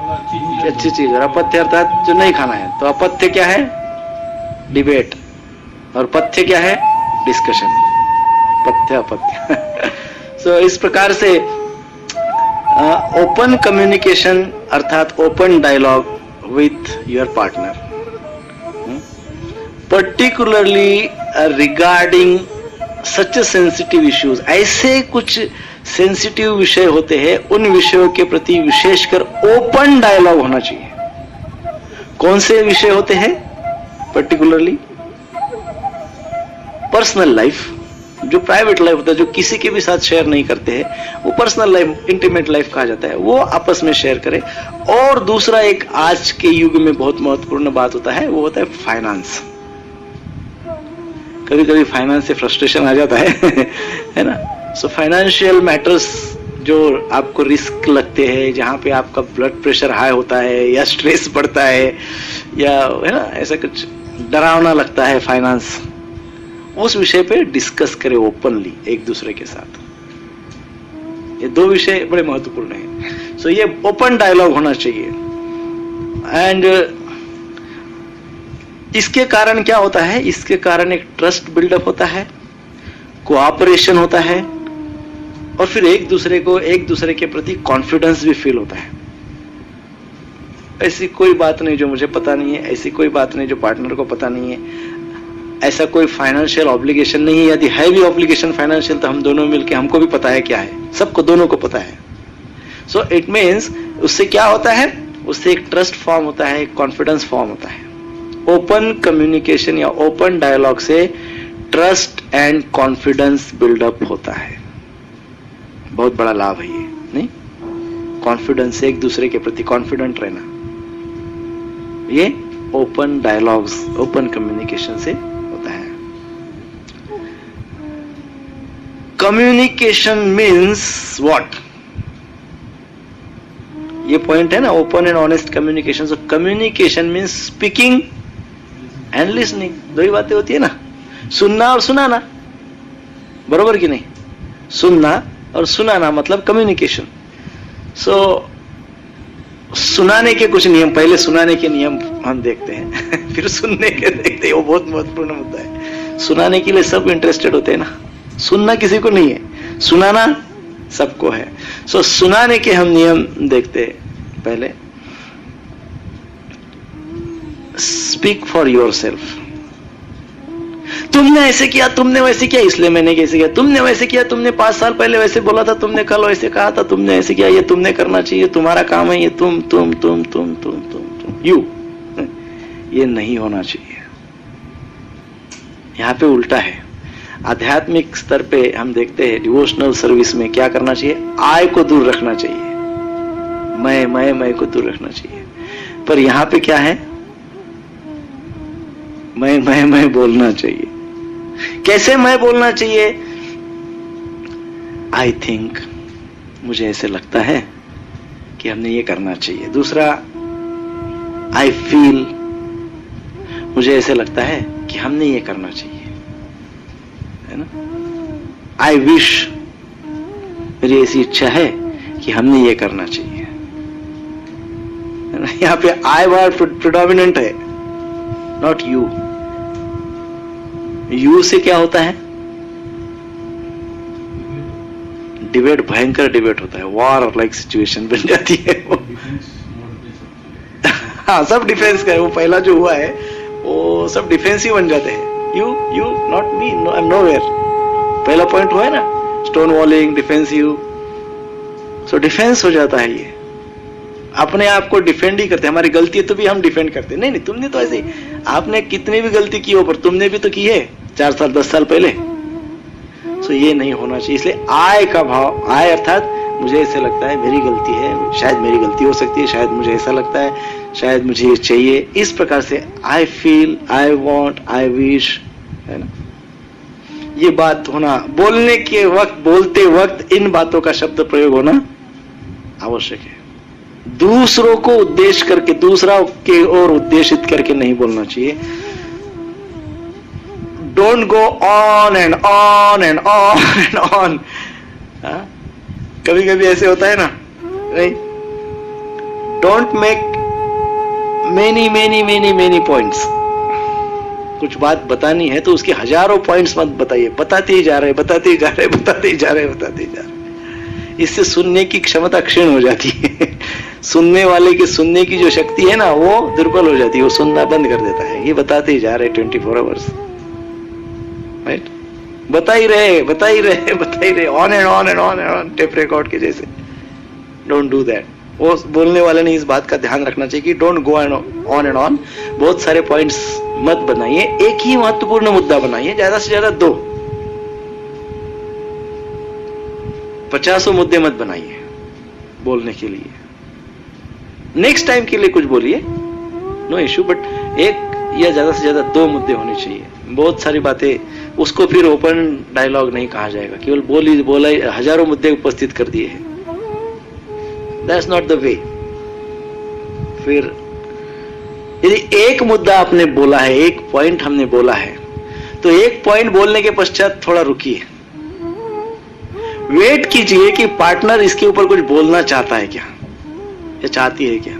अच्छी चीज। और अपथ्य अर्थात जो नहीं खाना है। तो अपथ्य क्या है? डिबेट। और पथ्य क्या है? डिस्कशन। पथ्य अपथ्य। सो इस प्रकार से ओपन कम्युनिकेशन अर्थात open dialogue with your partner, particularly regarding such sensitive issues. ऐसे कुछ सेंसिटिव विषय होते हैं, उन विषयों के प्रति विशेषकर ओपन डायलॉग होना चाहिए। कौन से विषय होते हैं? पर्टिकुलरली पर्सनल लाइफ, जो प्राइवेट लाइफ होता है, जो किसी के भी साथ शेयर नहीं करते हैं, वो पर्सनल लाइफ, इंटीमेट लाइफ कहा जाता है, वो आपस में शेयर करें। और दूसरा एक आज के युग में बहुत महत्वपूर्ण बात होता है, वो होता है फाइनेंस। कभी कभी फाइनेंस से फ्रस्ट्रेशन आ जाता है ना? सो फाइनेंशियल मैटर्स जो आपको रिस्क लगते हैं, जहां पे आपका ब्लड प्रेशर हाई होता है या स्ट्रेस बढ़ता है या है ना ऐसा कुछ डरावना लगता है फाइनेंस, उस विषय पे डिस्कस करें ओपनली एक दूसरे के साथ। ये दो विषय बड़े महत्वपूर्ण हैं। सो ये ओपन डायलॉग होना चाहिए। एंड इसके कारण क्या होता है? इसके कारण एक ट्रस्ट बिल्डअप होता है, कोऑपरेशन होता है, और फिर एक दूसरे के प्रति कॉन्फिडेंस भी फील होता है। ऐसी कोई बात नहीं जो मुझे पता नहीं है, ऐसी कोई बात नहीं जो पार्टनर को पता नहीं है, ऐसा कोई फाइनेंशियल ऑब्लिगेशन नहीं है। यदि है भी ऑब्लिगेशन फाइनेंशियल, तो हम दोनों मिलके, हमको भी पता है क्या है, सबको, दोनों को पता है। सो इट मीन्स उससे क्या होता है? उससे एक ट्रस्ट फॉर्म होता है, एक कॉन्फिडेंस फॉर्म होता है। ओपन कम्युनिकेशन या ओपन डायलॉग से ट्रस्ट एंड कॉन्फिडेंस बिल्डअप होता है। बहुत बड़ा लाभ है ये, नहीं? कॉन्फिडेंस, एक दूसरे के प्रति कॉन्फिडेंट रहना, ये ओपन डायलॉग्स, ओपन कम्युनिकेशन से होता है। Communication means what? ये पॉइंट है ना, open and honest communication. So communication means speaking and listening, दो ही बातें होती है ना, सुनना और सुनाना, बरोबर कि नहीं? सुनना और सुनाना मतलब कम्युनिकेशन। सो सुनाने के कुछ नियम, पहले सुनाने के नियम हम देखते हैं फिर सुनने के देखते हैं, वो बहुत महत्वपूर्ण मुद्दा है। सुनाने के लिए सब इंटरेस्टेड होते हैं ना, सुनना किसी को नहीं है, सुनाना सबको है। सो सुनाने के हम नियम देखते हैं। पहले स्पीक फॉर योर सेल्फ। तुमने ऐसे किया, तुमने वैसे किया, इसलिए मैंने कैसे किया, तुमने वैसे किया, तुमने 5 साल पहले वैसे बोला था, तुमने कल वैसे कहा था, तुमने ऐसे किया, ये तुमने करना चाहिए, तुम्हारा काम है ये, तुम यू, ये नहीं होना चाहिए। यहां पे उल्टा है। आध्यात्मिक स्तर पे हम देखते हैं डिवोशनल सर्विस में क्या करना चाहिए, आय को दूर रखना चाहिए, मैं को दूर रखना चाहिए। पर यहां पे क्या है, मैं बोलना चाहिए। कैसे मैं बोलना चाहिए? आई थिंक, मुझे ऐसे लगता है कि हमने ये करना चाहिए। दूसरा, आई फील, मुझे ऐसे लगता है कि हमने ये करना चाहिए, है ना? आई विश, मेरी ऐसी इच्छा है कि हमने ये करना चाहिए, है ना? यहां पे आई वर्ड प्रिडोमिनेंट है, नॉट यू। यू से क्या होता है? डिबेट, भयंकर डिबेट होता है, वॉर लाइक सिचुएशन बन जाती है वो। हाँ, सब डिफेंस का है। वो पहला जो हुआ है वो सब डिफेंस ही बन जाते हैं। You not me, I am nowhere. पहला पॉइंट हुआ है ना, स्टोन वॉलिंग, डिफेंसिव। सो डिफेंस हो जाता है ये, अपने आप को डिफेंड ही करते हैं। हमारी गलती है तो भी हम डिफेंड करते हैं, नहीं तुमने तो ऐसे, आपने कितनी भी गलती की हो पर तुमने भी तो की है 4 साल 10 साल पहले। सो ये नहीं होना चाहिए। इसलिए आय का भाव, आय अर्थात मुझे ऐसे लगता है, मेरी गलती है, शायद मेरी गलती हो सकती है, शायद मुझे ऐसा लगता है, शायद मुझे ये चाहिए, इस प्रकार से I feel, I want, I wish, है ना? ये बात होना, बोलने के वक्त, बोलते वक्त इन बातों का शब्द प्रयोग होना आवश्यक है। दूसरों को उद्देश्य करके, दूसरा के ओर उद्देशित करके नहीं बोलना चाहिए। Don't go on and on and on and on. कभी कभी ऐसे होता है ना, नहीं? Don't make many points. कुछ बात बतानी है तो उसके हजारों पॉइंट्स मत बताइए, बताते ही जा रहे, बताते ही जा रहे, बताते ही जा रहे, बताते ही जा रहे। इससे सुनने की क्षमता क्षीण हो जाती है। सुनने वाले की सुनने की जो शक्ति है ना, वो दुर्बल हो जाती है, वो सुनना बंद कर देता है। ये बताते ही जा रहे 24 आवर्स, राइट? बता ही रहे, on and on and on and on, tape record के जैसे। Don't do that. वो बोलने वाले ने इस बात का ध्यान रखना चाहिए कि don't go on and on. बहुत सारे पॉइंट्स मत बनाइए, एक ही महत्वपूर्ण मुद्दा बनाइए, ज्यादा से ज्यादा 2, 50 मुद्दे मत बनाइए बोलने के लिए। नेक्स्ट टाइम के लिए कुछ बोलिए, नो इश्यू, बट एक या ज्यादा से ज्यादा 2 मुद्दे होने चाहिए। बहुत सारी बातें, उसको फिर ओपन डायलॉग नहीं कहा जाएगा, केवल बोला हजारों मुद्दे उपस्थित कर दिए हैं। That's not the way. फिर यदि एक मुद्दा आपने बोला है, एक पॉइंट हमने बोला है, तो एक पॉइंट बोलने के पश्चात थोड़ा रुकिए, वेट कीजिए कि पार्टनर इसके ऊपर कुछ बोलना चाहता है क्या, या चाहती है क्या।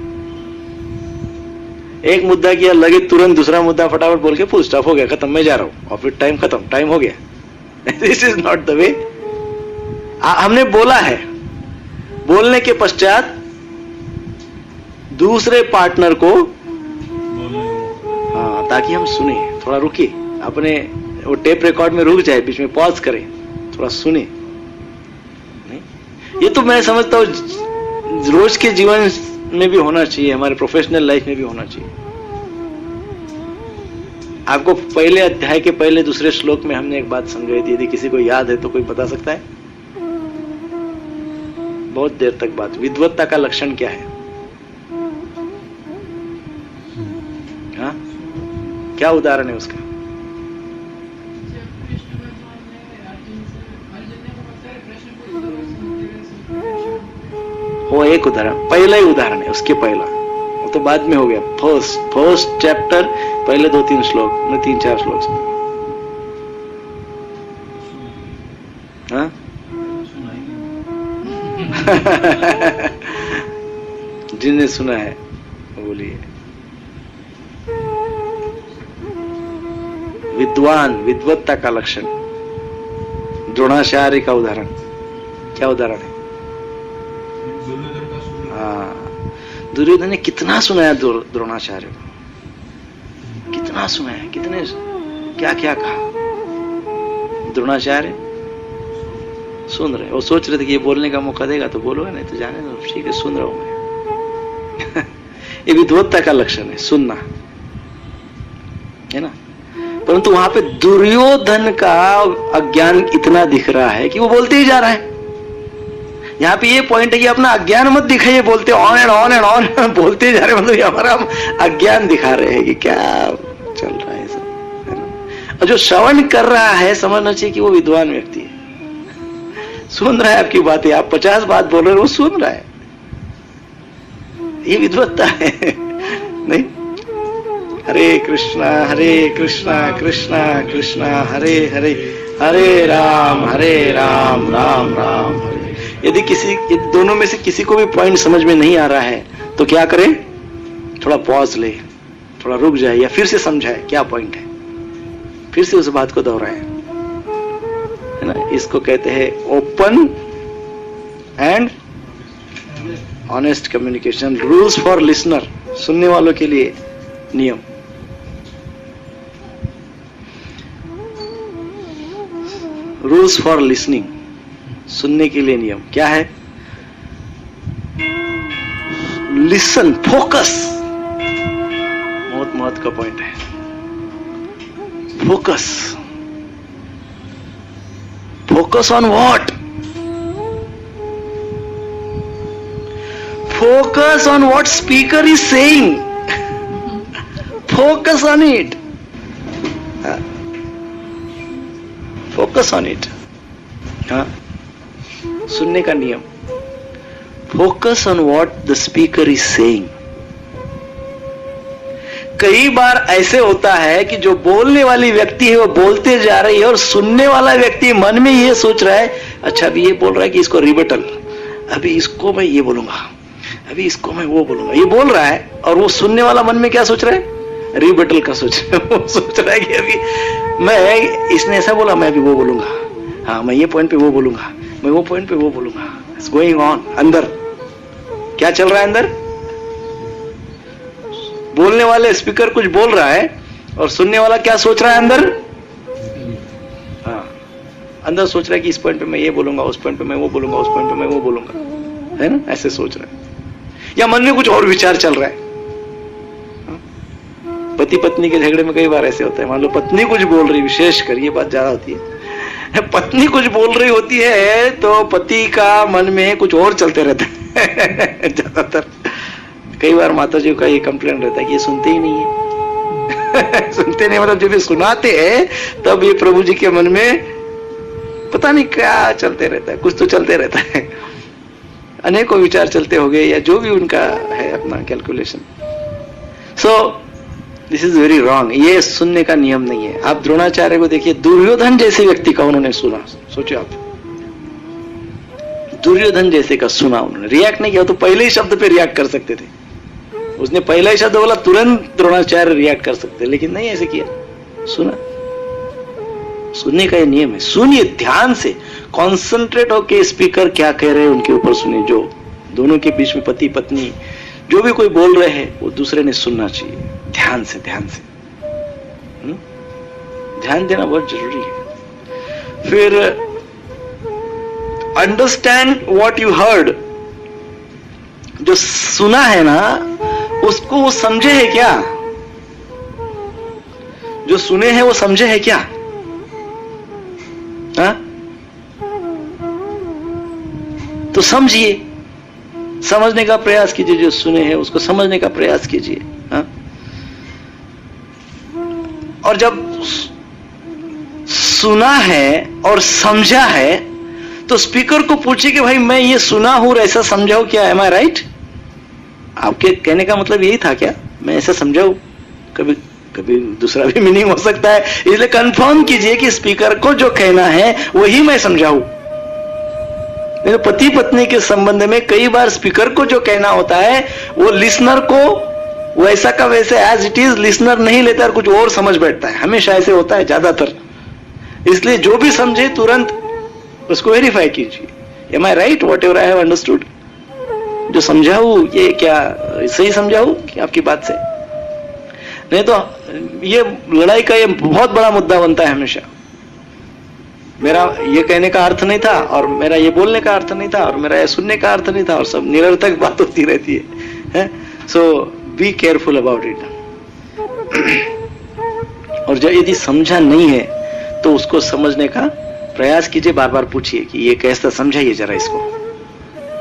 एक मुद्दा किया, लगे तुरंत दूसरा मुद्दा फटाफट बोल के फुल स्टॉप, हो गया, खत्म, मैं जा रहा हूं, और फिर टाइम खत्म, टाइम हो गया। This is not the way. हमने बोला है, बोलने के पश्चात दूसरे पार्टनर को, हाँ, ताकि हम सुने, थोड़ा रुके, अपने वो टेप रिकॉर्ड में रुक जाए, बीच में पॉज करें, थोड़ा सुने। नहीं, ये तो मैं समझता हूं रोज के जीवन में भी होना चाहिए, हमारे प्रोफेशनल लाइफ में भी होना चाहिए। आपको पहले अध्याय के पहले दूसरे श्लोक में हमने एक बात समझाई थी, यदि किसी को याद है तो कोई बता सकता है? बहुत देर तक बात। विद्वत्ता का लक्षण क्या है? हाँ, क्या उदाहरण है उसका? वो एक उदाहरण, पहला ही उदाहरण है, उसके पहला, वो तो बाद में हो गया। फर्स्ट चैप्टर, पहले 2-3 श्लोक, 3-4 श्लोक। हाँ जिनने सुना है बोलिए। विद्वान, विद्वत्ता का लक्षण। द्रोणाचार्य का उदाहरण, क्या उदाहरण है? हाँ, दुर्योधन ने कितना सुनाया द्रोणाचार्य को, कितना सुनाया, कितने क्या क्या कहा। द्रोणाचार्य सुन रहे, वो सोच रहे थे कि ये बोलने का मौका देगा तो बोलोगे, नहीं तो जाने दो, ठीक है सुन रहा हूं मैं। ये विद्वत्ता का लक्षण है, सुनना है ना। परंतु वहां पे दुर्योधन का अज्ञान इतना दिख रहा है कि वो बोलते ही जा रहा है। यहाँ पे ये पॉइंट है कि अपना अज्ञान मत दिखाइए, बोलते on and on and on बोलते जा रहे, मतलब हमारा अज्ञान दिखा रहे हैं कि क्या चल रहा है सब, है ना। और जो श्रवण कर रहा है समझना चाहिए कि वो विद्वान व्यक्ति है, सुन रहा है आपकी बातें। आप 50 बात बोल रहे हो, वो सुन रहा है, ये विद्वत्ता है नहीं। हरे कृष्णा कृष्णा कृष्णा हरे हरे, हरे राम राम राम हरे। यदि दोनों में से किसी को भी पॉइंट समझ में नहीं आ रहा है तो क्या करें? थोड़ा पॉज ले, थोड़ा रुक जाए, या फिर से समझाए क्या पॉइंट है, फिर से उस बात को दोहराए, है ना। इसको कहते हैं open and honest communication. Rules for listener, सुनने वालों के लिए नियम। रूल्स फॉर लिसनिंग, सुनने के लिए नियम क्या है? लिसन, फोकस, बहुत महत्व का पॉइंट है। Focus, focus on what? Focus on what speaker is saying. Focus on it. Focus on it. हाँ, सुनने का नियम। Focus on what the speaker is saying. कई बार ऐसे होता है कि जो बोलने वाली व्यक्ति है वो बोलते जा रही है और सुनने वाला व्यक्ति मन में ये सोच रहा है, अच्छा अभी ये बोल रहा है कि इसको रिबटल, अभी इसको मैं ये बोलूंगा, अभी इसको मैं वो बोलूंगा, ये बोल रहा है। और वो सुनने वाला मन में क्या सोच रहा है? रिबटल का सोच रहा है। वो सोच रहा है कि अभी मैं, इसने ऐसा बोला, मैं अभी वो बोलूंगा, हाँ मैं ये पॉइंट पे वो बोलूंगा, मैं वो पॉइंट पे वो बोलूंगा। It's going on. अंदर क्या चल रहा है? अंदर बोलने वाले स्पीकर कुछ बोल रहा है और सुनने वाला क्या सोच रहा है? अंदर, हाँ अंदर सोच रहा है कि इस पॉइंट पे मैं ये बोलूंगा, उस पॉइंट पे मैं वो बोलूंगा, उस पॉइंट पे मैं वो बोलूंगा, है ना। ऐसे सोच रहा है, या मन में कुछ और विचार चल रहा है। पति पत्नी के झगड़े में कई बार ऐसे होता है, मान लो पत्नी कुछ बोल रही, विशेषकर ये बात ज्यादा होती है, पत्नी कुछ बोल रही होती है तो पति का मन में कुछ और चलते रहता है। ज्यादातर कई बार माता जी का ये कंप्लेंट रहता है कि ये सुनते ही नहीं है। सुनते नहीं मतलब जब ये सुनाते हैं तब ये प्रभु जी के मन में पता नहीं क्या चलते रहता है, कुछ तो चलते रहता है, अनेकों विचार चलते हो गए, या जो भी उनका है अपना calculation. So this is very wrong. ये सुनने का नियम नहीं है। आप द्रोणाचार्य को देखिए, दुर्योधन जैसे व्यक्ति का उन्होंने सुना, सोचो आप, दुर्योधन जैसे का सुना उन्होंने, रिएक्ट नहीं किया। तो पहले ही शब्द पे रिएक्ट कर सकते थे, उसने पहला ही शब्द बोला तुरंत द्रोणाचार्य रिएक्ट कर सकते, लेकिन नहीं ऐसे किया, सुना। सुनने का ये नियम है, सुनिए ध्यान से, कॉन्सेंट्रेट होके स्पीकर क्या कह रहे हैं उनके ऊपर सुनिए। जो दोनों के बीच में पति पत्नी जो भी कोई बोल रहे हैं वो दूसरे ने सुनना चाहिए, ध्यान से, ध्यान से। ध्यान देना बहुत जरूरी है। फिर अंडरस्टैंड व्हाट यू हर्ड, जो सुना है ना उसको वो समझे है क्या? जो सुने हैं वो समझे है क्या? तो समझिए, समझने का प्रयास कीजिए, जो सुने हैं उसको समझने का प्रयास कीजिए। हाँ? और जब सुना है और समझा है तो स्पीकर को पूछिए कि भाई मैं ये सुना हूं और ऐसा समझाऊं क्या, एम आई राइट? आपके कहने का मतलब यही था क्या, मैं ऐसा समझाऊं? कभी कभी दूसरा भी मीनिंग हो सकता है, इसलिए कंफर्म कीजिए कि स्पीकर को जो कहना है वही मैं समझाऊं। पति पत्नी के संबंध में कई बार स्पीकर को जो कहना होता है वो लिसनर को वैसा का वैसे एज इट इज लिसनर नहीं लेता और कुछ और समझ बैठता है। हमेशा ऐसे होता है ज्यादातर। इसलिए जो भी समझे तुरंत उसको वेरीफाई कीजिए, am I right whatever I have understood, जो समझाऊं ये क्या सही समझाऊं कि आपकी बात से? नहीं तो ये लड़ाई का ये बहुत बड़ा मुद्दा बनता है हमेशा। मेरा ये कहने का अर्थ नहीं था और मेरा ये बोलने का अर्थ नहीं था और मेरा ये सुनने का अर्थ नहीं था और सब निरर्थक बात होती रहती है। सो बी केयरफुल अबाउट इट। और जब यदि समझा नहीं है तो उसको समझने का प्रयास कीजिए, बार बार पूछिए कि ये कैसा, समझाइए जरा इसको,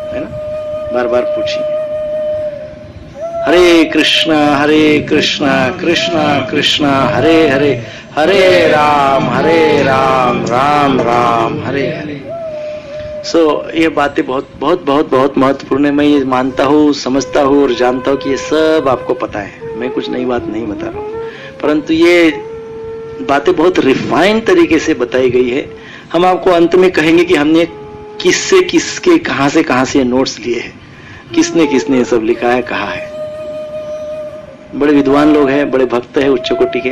है ना, बार बार पूछिए। हरे कृष्णा कृष्णा कृष्णा हरे हरे, हरे राम राम राम हरे हरे। ये बातें बहुत बहुत बहुत बहुत महत्वपूर्ण है। मैं ये मानता हूँ, समझता हूँ और जानता हूँ कि ये सब आपको पता है, मैं कुछ नई बात नहीं बता रहा हूँ, परंतु ये बातें बहुत रिफाइंड तरीके से बताई गई है। हम आपको अंत में कहेंगे कि हमने किससे किसके कहां से नोट्स लिए हैं, किसने ये सब लिखा है, कहा है। बड़े विद्वान लोग हैं, बड़े भक्त हैं, उच्च कोटि के,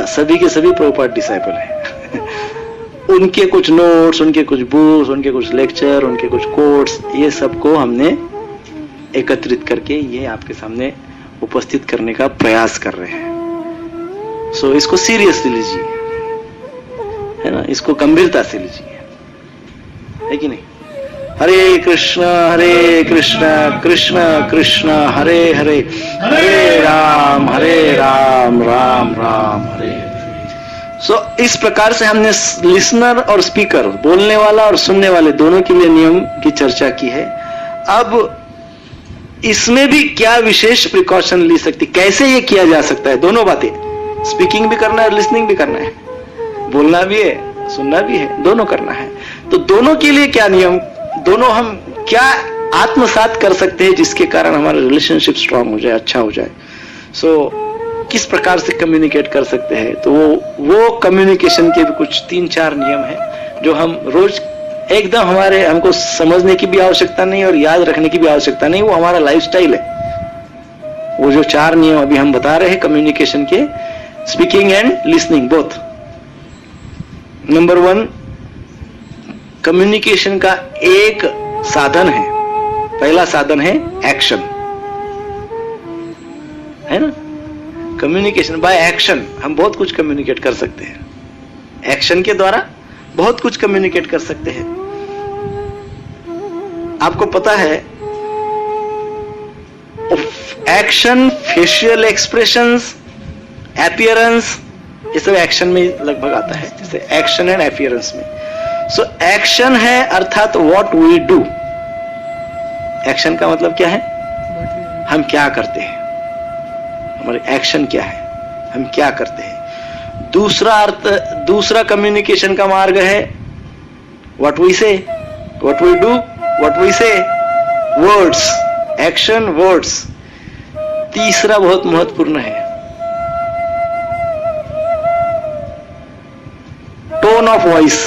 सभी के सभी प्रभुपाद डिसाइपल हैं। उनके कुछ नोट्स, उनके कुछ बुक्स, उनके कुछ लेक्चर, उनके कुछ कोट्स, ये सबको हमने एकत्रित करके ये आपके सामने उपस्थित करने का प्रयास कर रहे हैं। इसको सीरियसली लीजिए, है ना, इसको गंभीरता से लीजिए, है कि नहीं? हरे कृष्णा कृष्णा कृष्णा हरे हरे, हरे राम राम राम हरे हरे। इस प्रकार से हमने लिसनर और स्पीकर, बोलने वाला और सुनने वाले, दोनों के लिए नियम की चर्चा की है। अब इसमें भी क्या विशेष प्रिकॉशन ली सकती, कैसे ये किया जा सकता है? दोनों बातें, स्पीकिंग भी करना है और लिसनिंग भी करना है, बोलना भी है, सुनना भी है, दोनों करना है। तो दोनों के लिए क्या नियम, दोनों हम क्या आत्मसात कर सकते हैं जिसके कारण हमारा रिलेशनशिप स्ट्रांग हो जाए, अच्छा हो जाए? किस प्रकार से कम्युनिकेट कर सकते हैं? तो वो कम्युनिकेशन के भी कुछ 3-4 नियम हैं जो हम रोज एकदम, हमको समझने की भी आवश्यकता नहीं और याद रखने की भी आवश्यकता नहीं, वो हमारा लाइफस्टाइल है। वो जो 4 नियम अभी हम बता रहे हैं कम्युनिकेशन के, speaking and listening both. Number 1, communication का एक साधन है, पहला साधन है एक्शन, है ना? कम्युनिकेशन बाय एक्शन, हम बहुत कुछ कम्युनिकेट कर सकते हैं। एक्शन के द्वारा बहुत कुछ कम्युनिकेट कर सकते हैं। आपको पता है एक्शन, फेशियल एक्सप्रेशंस, अपीयरेंस, ये सब एक्शन में लगभग आता है, जैसे एक्शन एंड अपीयरेंस में। एक्शन है अर्थात व्हाट वी डू। एक्शन का मतलब क्या है? हम क्या करते हैं, हमारे एक्शन क्या है, हम क्या करते हैं। दूसरा कम्युनिकेशन का मार्ग है what we say, what we do, what we say, words, action, words. तीसरा बहुत महत्वपूर्ण है, टोन ऑफ वॉइस।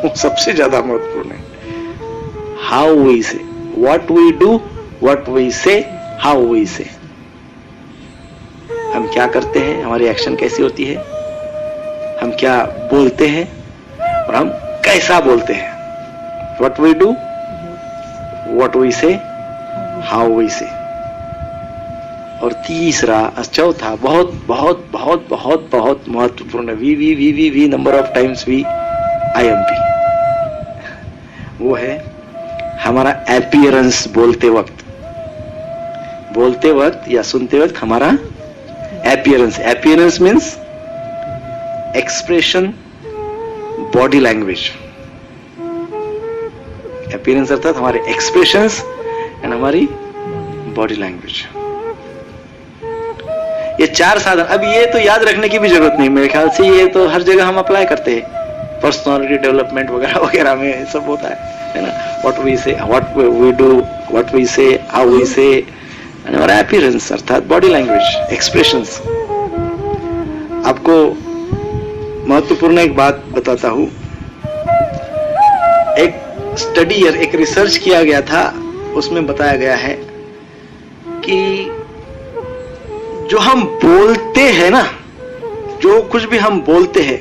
वो सबसे ज्यादा महत्वपूर्ण है। How we say, what we do, what we say, how we say. हम क्या करते हैं, हमारी एक्शन कैसी होती है, हम क्या बोलते हैं और हम कैसा बोलते हैं। What we do, what we say, how we say. और चौथा बहुत बहुत बहुत बहुत बहुत महत्वपूर्ण, we number of times we, IMP, वो है हमारा अपीयरेंस। बोलते वक्त या सुनते वक्त हमारा appearance means expression, body language, appearance अर्थात हमारे एक्सप्रेशंस एंड हमारी बॉडी लैंग्वेज। ये 4 साधन। अब ये तो याद रखने की भी जरूरत नहीं, मेरे ख्याल से ये तो हर जगह हम अप्लाई करते हैं, पर्सनालिटी डेवलपमेंट वगैरह वगैरह में सब होता है ना। What we say, what we do, what we say, how we say, and हमारा अपीयरेंस अर्थात बॉडी लैंग्वेज, एक्सप्रेशंस। आपको महत्वपूर्ण एक बात बताता हूं। एक स्टडी, एक रिसर्च किया गया था, उसमें बताया गया है कि जो हम बोलते हैं ना, जो कुछ भी हम बोलते हैं,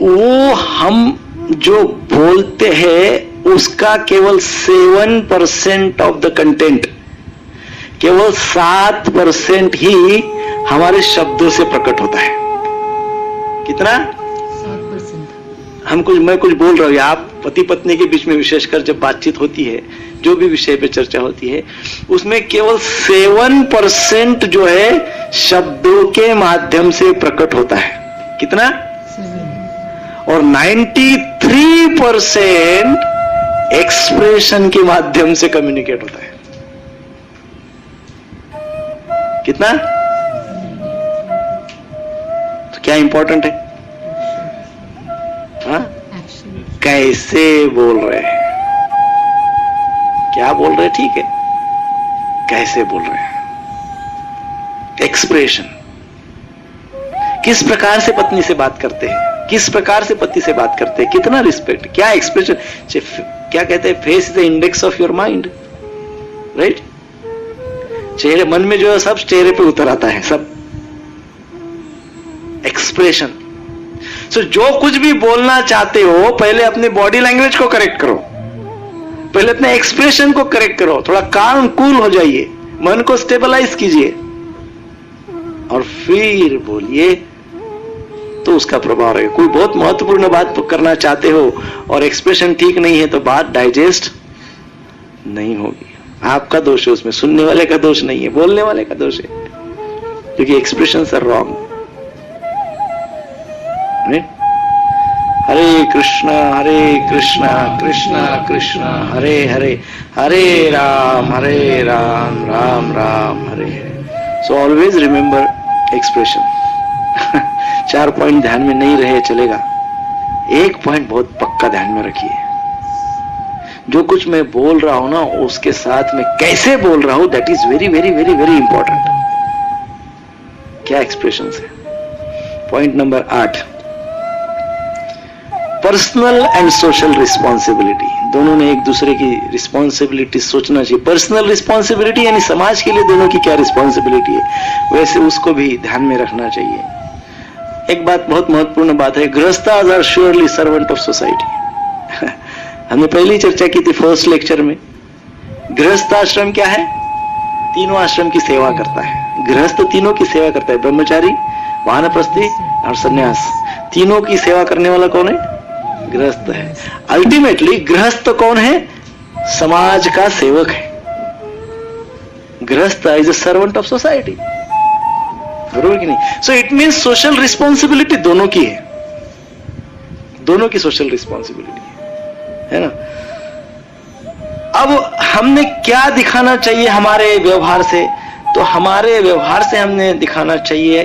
वो हम जो बोलते हैं उसका केवल 7% ऑफ द कंटेंट, केवल 7% ही हमारे शब्दों से प्रकट होता है। कितना? 7%। मैं कुछ बोल रहा हूं, आप पति पत्नी के बीच में विशेषकर जब बातचीत होती है, जो भी विषय पे चर्चा होती है, उसमें केवल 7% जो है शब्दों के माध्यम से प्रकट होता है। कितना? 7। और 93% एक्सप्रेशन के माध्यम से कम्युनिकेट होता है। कितना? तो क्या इंपॉर्टेंट है? हाँ? कैसे बोल रहे हैं, क्या बोल रहे हैं, ठीक है, कैसे बोल रहे हैं, एक्सप्रेशन। किस प्रकार से पत्नी से बात करते हैं, किस प्रकार से पति से बात करते हैं, कितना रिस्पेक्ट, क्या एक्सप्रेशन। क्या कहते हैं, face is the index of your mind, right. चेहरे, मन में जो है सब चेहरे पे उतर आता है, सब एक्सप्रेशन। सो जो कुछ भी बोलना चाहते हो, पहले अपनी बॉडी लैंग्वेज को करेक्ट करो, पहले अपने एक्सप्रेशन को करेक्ट करो, थोड़ा काम कूल हो जाइए, मन को स्टेबलाइज कीजिए और फिर बोलिए, तो उसका प्रभाव रहेगा। कोई बहुत महत्वपूर्ण बात करना चाहते हो और एक्सप्रेशन ठीक नहीं है तो बात डाइजेस्ट नहीं होगी। आपका दोष है उसमें, सुनने वाले का दोष नहीं है, बोलने वाले का दोष है, क्योंकि expressions are wrong. Hare Krishna Krishna Krishna Hare Hare, Hare Ram Ram Ram Hare Hare. So always remember expression. 4 point ध्यान में नहीं रहे चलेगा, एक पॉइंट बहुत पक्का ध्यान में रखिए। जो कुछ मैं बोल रहा हूं ना, उसके साथ में कैसे बोल रहा हूं, that is very very very very important. क्या एक्सप्रेशन है। Point number 8, personal and social responsibility. दोनों ने एक दूसरे की रिस्पॉन्सिबिलिटी सोचना चाहिए। पर्सनल रिस्पॉन्सिबिलिटी यानी समाज के लिए दोनों की क्या रिस्पॉन्सिबिलिटी है, वैसे उसको भी ध्यान में रखना चाहिए। एक बात बहुत महत्वपूर्ण बात है, गृहस्थास are surely servant of society. हमने पहली चर्चा की थी फर्स्ट लेक्चर में। गृहस्थाश्रम क्या है? तीनों आश्रम की सेवा करता है। गृहस्थ तीनों की सेवा करता है, ब्रह्मचारी, वानप्रस्थी और सन्यास। तीनों की सेवा करने वाला कौन है? गृहस्थ है। अल्टीमेटली गृहस्थ कौन है? समाज का सेवक है। गृहस्थ is a servant of society, बरोबर कि नहीं? So it means social responsibility दोनों की है, दोनों की सोशल रिस्पॉन्सिबिलिटी है ना। अब हमने क्या दिखाना चाहिए हमारे व्यवहार से? तो हमारे व्यवहार से हमने दिखाना चाहिए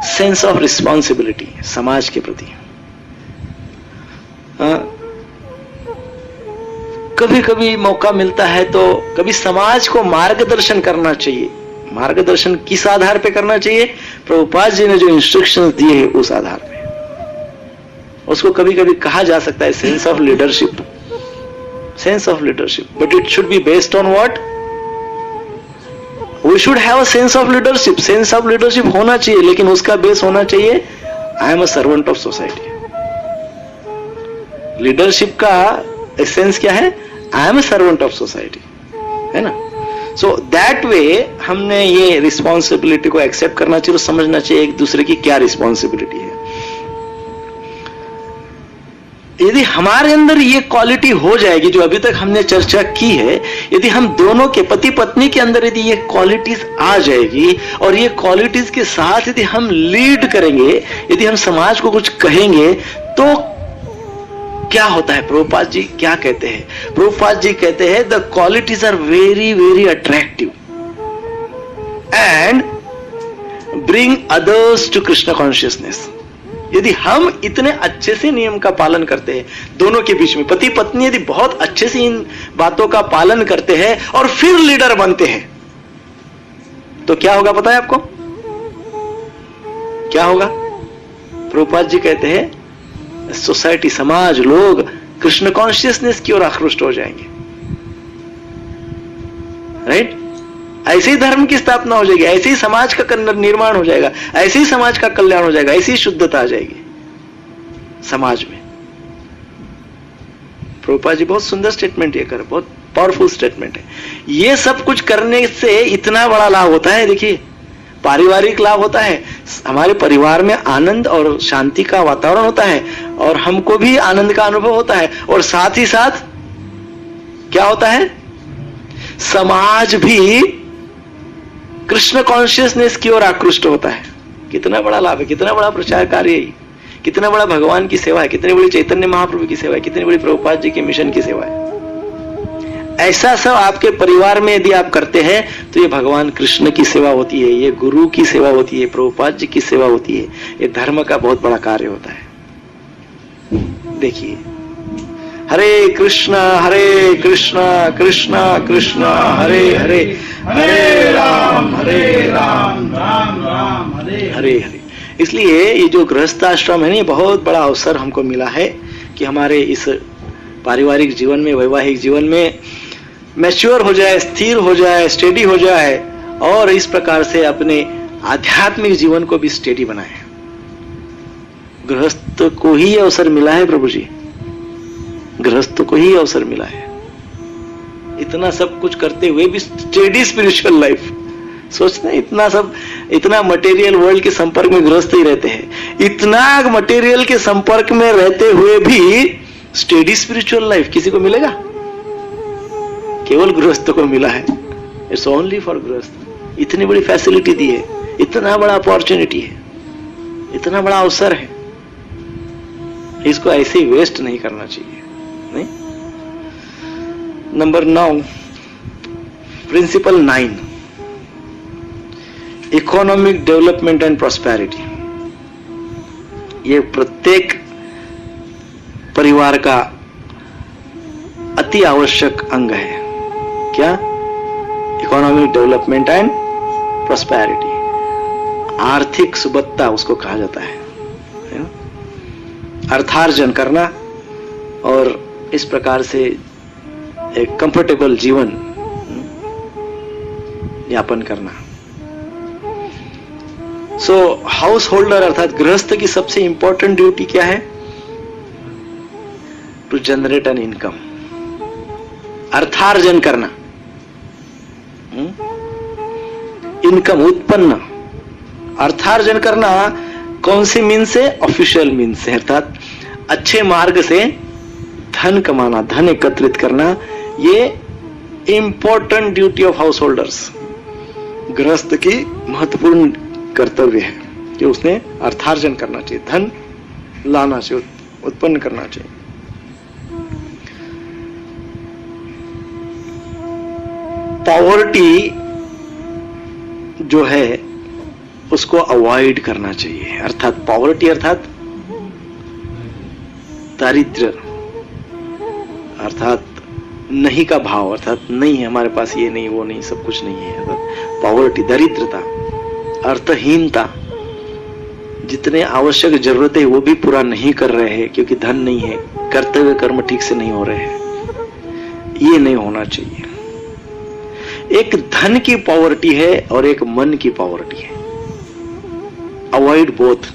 सेंस ऑफ रिस्पॉन्सिबिलिटी समाज के प्रति। कभी कभी मौका मिलता है तो कभी समाज को मार्गदर्शन करना चाहिए। मार्गदर्शन किस आधार पे करना चाहिए? प्रभुपाद जी ने जो इंस्ट्रक्शंस दिए हैं उस आधार पे। उसको कभी कभी कहा जा सकता है sense of leadership, sense of leadership, but it should be based on what? We should have a sense of leadership. Sense of leadership होना चाहिए, लेकिन उसका बेस होना चाहिए I am a servant of society. Leadership का essence क्या है? I am a servant of society, है ना। सो दैट वे हमने ये रिस्पॉन्सिबिलिटी को एक्सेप्ट करना चाहिए और समझना चाहिए एक दूसरे की क्या रिस्पॉन्सिबिलिटी है। यदि हमारे अंदर ये क्वालिटी हो जाएगी जो अभी तक हमने चर्चा की है, यदि हम दोनों के पति पत्नी के अंदर यदि ये क्वालिटीज आ जाएगी और ये क्वालिटीज के साथ यदि हम लीड करेंगे, यदि हम समाज को कुछ कहेंगे, तो क्या होता है? प्रभुपाद जी क्या कहते हैं? प्रभुपाद जी कहते हैं the qualities are very very attractive and bring others to Krishna consciousness. यदि हम इतने अच्छे से नियम का पालन करते हैं, दोनों के बीच में पति पत्नी यदि बहुत अच्छे से इन बातों का पालन करते हैं और फिर लीडर बनते हैं, तो क्या होगा पता है आपको? क्या होगा? प्रभुपाद जी कहते हैं सोसाइटी, समाज, लोग कृष्ण कॉन्शियसनेस की ओर आकृष्ट हो जाएंगे। राइट? ऐसे ही धर्म की स्थापना हो जाएगी, ऐसे ही समाज का निर्माण हो जाएगा, ऐसे ही समाज का कल्याण हो जाएगा, ऐसी ही शुद्धता आ जाएगी समाज में। प्रभुपाद जी बहुत सुंदर स्टेटमेंट ये कर, बहुत पावरफुल स्टेटमेंट है। ये सब कुछ करने से इतना बड़ा लाभ होता है। देखिए, पारिवारिक लाभ होता है, हमारे परिवार में आनंद और शांति का वातावरण होता है और हमको भी आनंद का अनुभव होता है, और साथ ही साथ क्या होता है? समाज भी कृष्ण कॉन्शियसनेस की ओर आकृष्ट होता है। कितना बड़ा लाभ है, कितना बड़ा प्रचार कार्य है, कितना बड़ा भगवान की सेवा है, कितनी बड़ी चैतन्य महाप्रभु की सेवा है, कितनी बड़ी प्रभुपाद जी के मिशन की सेवा है। ऐसा सब आपके परिवार में यदि आप करते हैं तो ये भगवान कृष्ण की सेवा होती है, ये गुरु की सेवा होती है, प्रभुपाद जी की सेवा होती है, ये धर्म का बहुत बड़ा कार्य होता है। देखिए, हरे कृष्णा कृष्ण कृष्ण हरे हरे, हरे राम राम राम हरे हरे। इसलिए ये जो गृहस्थ आश्रम है ना, ये बहुत बड़ा अवसर हमको मिला है कि हमारे इस पारिवारिक जीवन में, वैवाहिक जीवन में मैच्योर हो जाए, स्थिर हो जाए, स्टेडी हो जाए, और इस प्रकार से अपने आध्यात्मिक जीवन को भी स्टेडी बनाए। गृहस्थ को ही अवसर मिला है प्रभु जी, गृहस्थ को ही अवसर मिला है। इतना सब कुछ करते हुए भी स्टेडी स्पिरिचुअल लाइफ। सोचते हैं इतना सब, इतना मटेरियल वर्ल्ड के संपर्क में गृहस्थ ही रहते हैं, इतना मटेरियल के संपर्क में रहते हुए भी स्टेडी स्पिरिचुअल लाइफ किसी को मिलेगा? केवल गृहस्थ को मिला है। इट्स ओनली फॉर गृहस्थ। इतनी बड़ी फैसिलिटी दी है, इतना बड़ा अपॉर्चुनिटी है, इतना बड़ा अवसर है, इसको ऐसे ही वेस्ट नहीं करना चाहिए। नहीं? Number 9, principle 9, economic development and prosperity. ये प्रत्येक परिवार का अति आवश्यक अंग है। क्या? Economic development and prosperity. आर्थिक सुबत्ता उसको कहा जाता है ना? अर्थार्जन करना और इस प्रकार से एक कंफर्टेबल जीवन यापन करना। सो हाउस होल्डर अर्थात गृहस्थ की सबसे इंपॉर्टेंट ड्यूटी क्या है? टू जनरेट एन इनकम, अर्थार्जन करना, इनकम, उत्पन्न, अर्थार्जन करना। कौन सी मीन्स से? ऑफिशियल मीन्स से, अर्थात अच्छे मार्ग से धन कमाना, धन एकत्रित करना। ये important duty of house holders, गृहस्थ की महत्वपूर्ण कर्तव्य है कि उसने अर्थार्जन करना चाहिए, धन लाना चाहिए, उत्पन्न करना चाहिए। पॉवर्टी जो है उसको अवॉइड करना चाहिए। अर्थात पॉवर्टी अर्थात दारिद्र्य, अर्थात नहीं का भाव, अर्थात नहीं है हमारे पास, ये नहीं, वो नहीं, सब कुछ नहीं है। अर्थात पॉवर्टी, दरिद्रता, अर्थहीनता, जितने आवश्यक जरूरतें वो भी पूरा नहीं कर रहे हैं क्योंकि धन नहीं है, कर्तव्य कर्म ठीक से नहीं हो रहे हैं, ये नहीं होना चाहिए। एक धन की पॉवर्टी है और एक मन की पॉवर्टी है। Avoid both.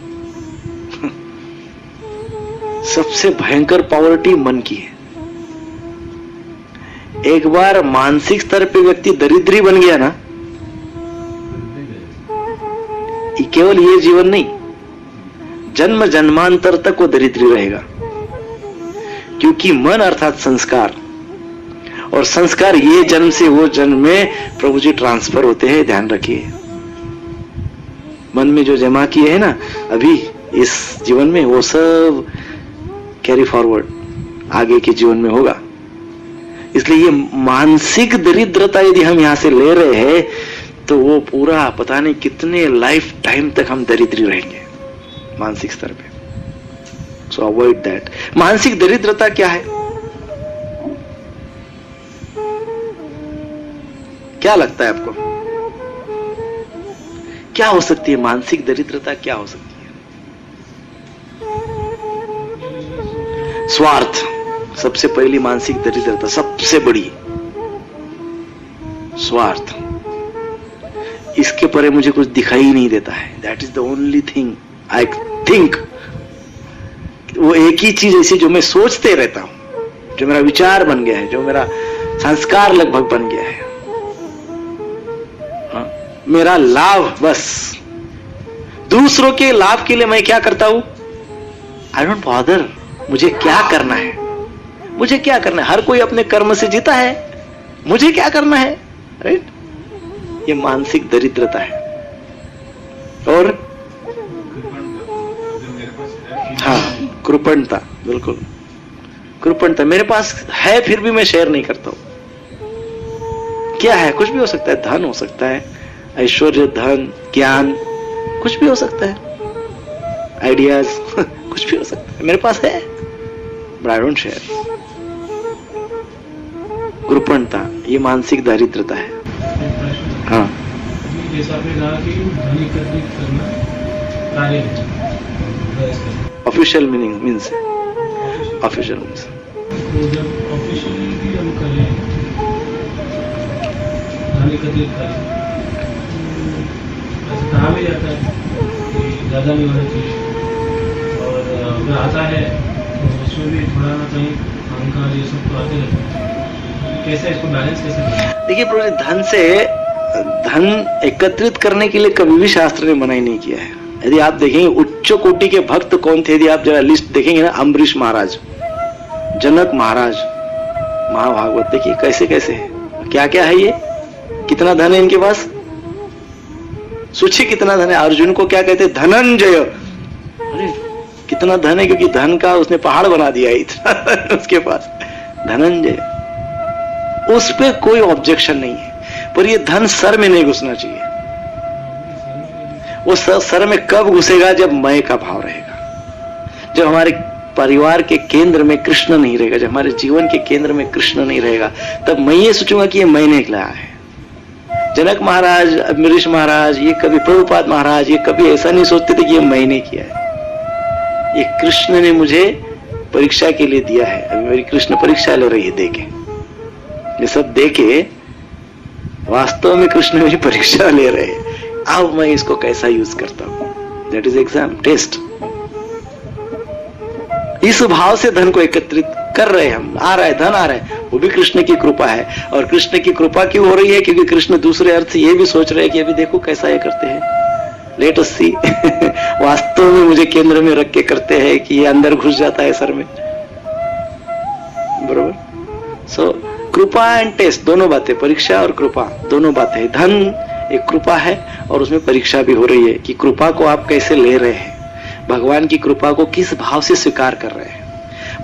सबसे भयंकर पॉवर्टी मन की है। एक बार मानसिक स्तर पे व्यक्ति दरिद्री बन गया ना, केवल ये जीवन नहीं, जन्म जन्मांतर तक वो दरिद्री रहेगा। क्योंकि मन अर्थात संस्कार, और संस्कार ये जन्म से वो जन्म में प्रभु जी ट्रांसफर होते हैं। ध्यान रखिए, मन में जो जमा किए हैं ना अभी इस जीवन में, वो सब कैरी फॉरवर्ड आगे के जीवन में होगा। इसलिए ये मानसिक दरिद्रता यदि हम यहां से ले रहे हैं तो वो पूरा पता नहीं कितने लाइफ टाइम तक हम दरिद्री रहेंगे मानसिक स्तर पे। सो अवॉइड दैट। मानसिक दरिद्रता क्या है? क्या लगता है आपको? क्या हो सकती है मानसिक दरिद्रता? क्या हो सकती है? स्वार्थ सबसे पहली मानसिक दरिद्रता, सबसे बड़ी स्वार्थ। इसके परे मुझे कुछ दिखाई ही नहीं देता है। That is the only thing I think. वो एक ही चीज ऐसी जो मैं सोचते रहता हूं, जो मेरा विचार बन गया है, जो मेरा संस्कार लगभग बन गया है। हाँ? मेरा लाभ, बस दूसरों के लाभ के लिए मैं क्या करता हूं? I don't bother. मुझे क्या करना है? मुझे क्या करना है? हर कोई अपने कर्म से जीता है, मुझे क्या करना है? राइट? ये मानसिक दरिद्रता है। और हाँ, कृपणता, बिल्कुल कृपणता। मेरे पास है फिर भी मैं शेयर नहीं करता हूं। क्या है? कुछ भी हो सकता है। धन हो सकता है, ऐश्वर्य, धन, ज्ञान, कुछ भी हो सकता है, आइडियाज कुछ भी हो सकता है। मेरे पास है बट आई डोंट शेयर। कृपणता ये मानसिक दारिद्रता है। हाँ, जैसा आपने कहा कि धन एकत्रित करना कार्य है, official meaning means official means. तो जब ऑफिशियली भी हम करें धन एकत्रित करें, ऐसा कहा भी जाता है कि ज़्यादा नहीं होना चाहिए, और अगर आता है तो उसमें भी थोड़ा ना कहीं अहंकार ये सब तो आते रहते हैं। कैसे इसको बैलेंस कैसे करें? देखिए प्रभु जी, धन एकत्रित करने के लिए कभी भी शास्त्र ने मना ही नहीं किया है। यदि आप देखेंगे उच्च कोटि के भक्त कौन थे, यदि आप जरा लिस्ट देखेंगे ना, अम्बरीश महाराज, जनक महाराज, महाभागवत, देखिए कैसे कैसे है, क्या क्या है ये, कितना धन है इनके पास, सोचिए कितना धन है। अर्जुन को क्या कहते, धनंजय। अरे कितना धन है, क्योंकि धन का उसने पहाड़ बना दिया है इतना उसके पास, धनंजय। उस पे कोई ऑब्जेक्शन नहीं है, पर ये धन सर में नहीं घुसना चाहिए। वो सर में कब घुसेगा? जब मैं का भाव रहेगा, जब हमारे परिवार के केंद्र में कृष्ण नहीं रहेगा, जब हमारे जीवन के केंद्र में कृष्ण नहीं रहेगा, तब मैं ये सोचूंगा कि ये मैंने लाया है। जनक महाराज, अम्बरीश महाराज, ये कभी प्रभुपाद महाराज, ये कभी ऐसा नहीं सोचते थे कि ये मैंने किया है, ये कृष्ण ने मुझे परीक्षा के लिए दिया है। अभी मेरी कृष्ण परीक्षा ले रही है, देखे ये सब देखे, वास्तव में कृष्ण मेरी परीक्षा ले रहे हैं। अब मैं इसको कैसा यूज करता हूं, दैट इज एग्जाम, टेस्ट। इस भाव से धन को एकत्रित कर रहे हैं हम। आ रहा है, धन आ रहा है, वो भी कृष्ण की कृपा है। और कृष्ण की कृपा क्यों हो रही है? क्योंकि कृष्ण दूसरे अर्थ से ये भी सोच रहे हैं कि अभी देखो कैसा ये करते हैं, लेट अस सी। वास्तव में मुझे केंद्र में रख के करते हैं कि ये अंदर घुस जाता है सर में, बरोबर। सो कृपा एंड टेस्ट, दोनों बातें, परीक्षा और कृपा दोनों बातें। धन एक कृपा है और उसमें परीक्षा भी हो रही है कि कृपा को आप कैसे ले रहे हैं, भगवान की कृपा को किस भाव से स्वीकार कर रहे हैं।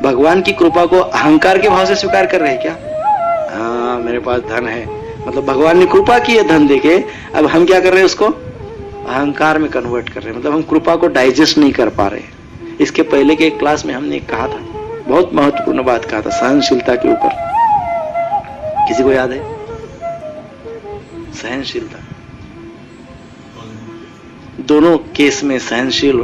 भगवान की कृपा को अहंकार के भाव से स्वीकार कर रहे हैं क्या? हाँ, मेरे पास धन है, मतलब भगवान ने कृपा की है धन देके, अब हम क्या कर रहे हैं, उसको अहंकार में कन्वर्ट कर रहे हैं, मतलब हम कृपा को डाइजेस्ट नहीं कर पा रहे। इसके पहले के क्लास में हमने कहा था, बहुत महत्वपूर्ण बात कहा था, सहनशीलता के ऊपर। किसी को याद है? सहनशीलता, दोनों केस में सहनशील।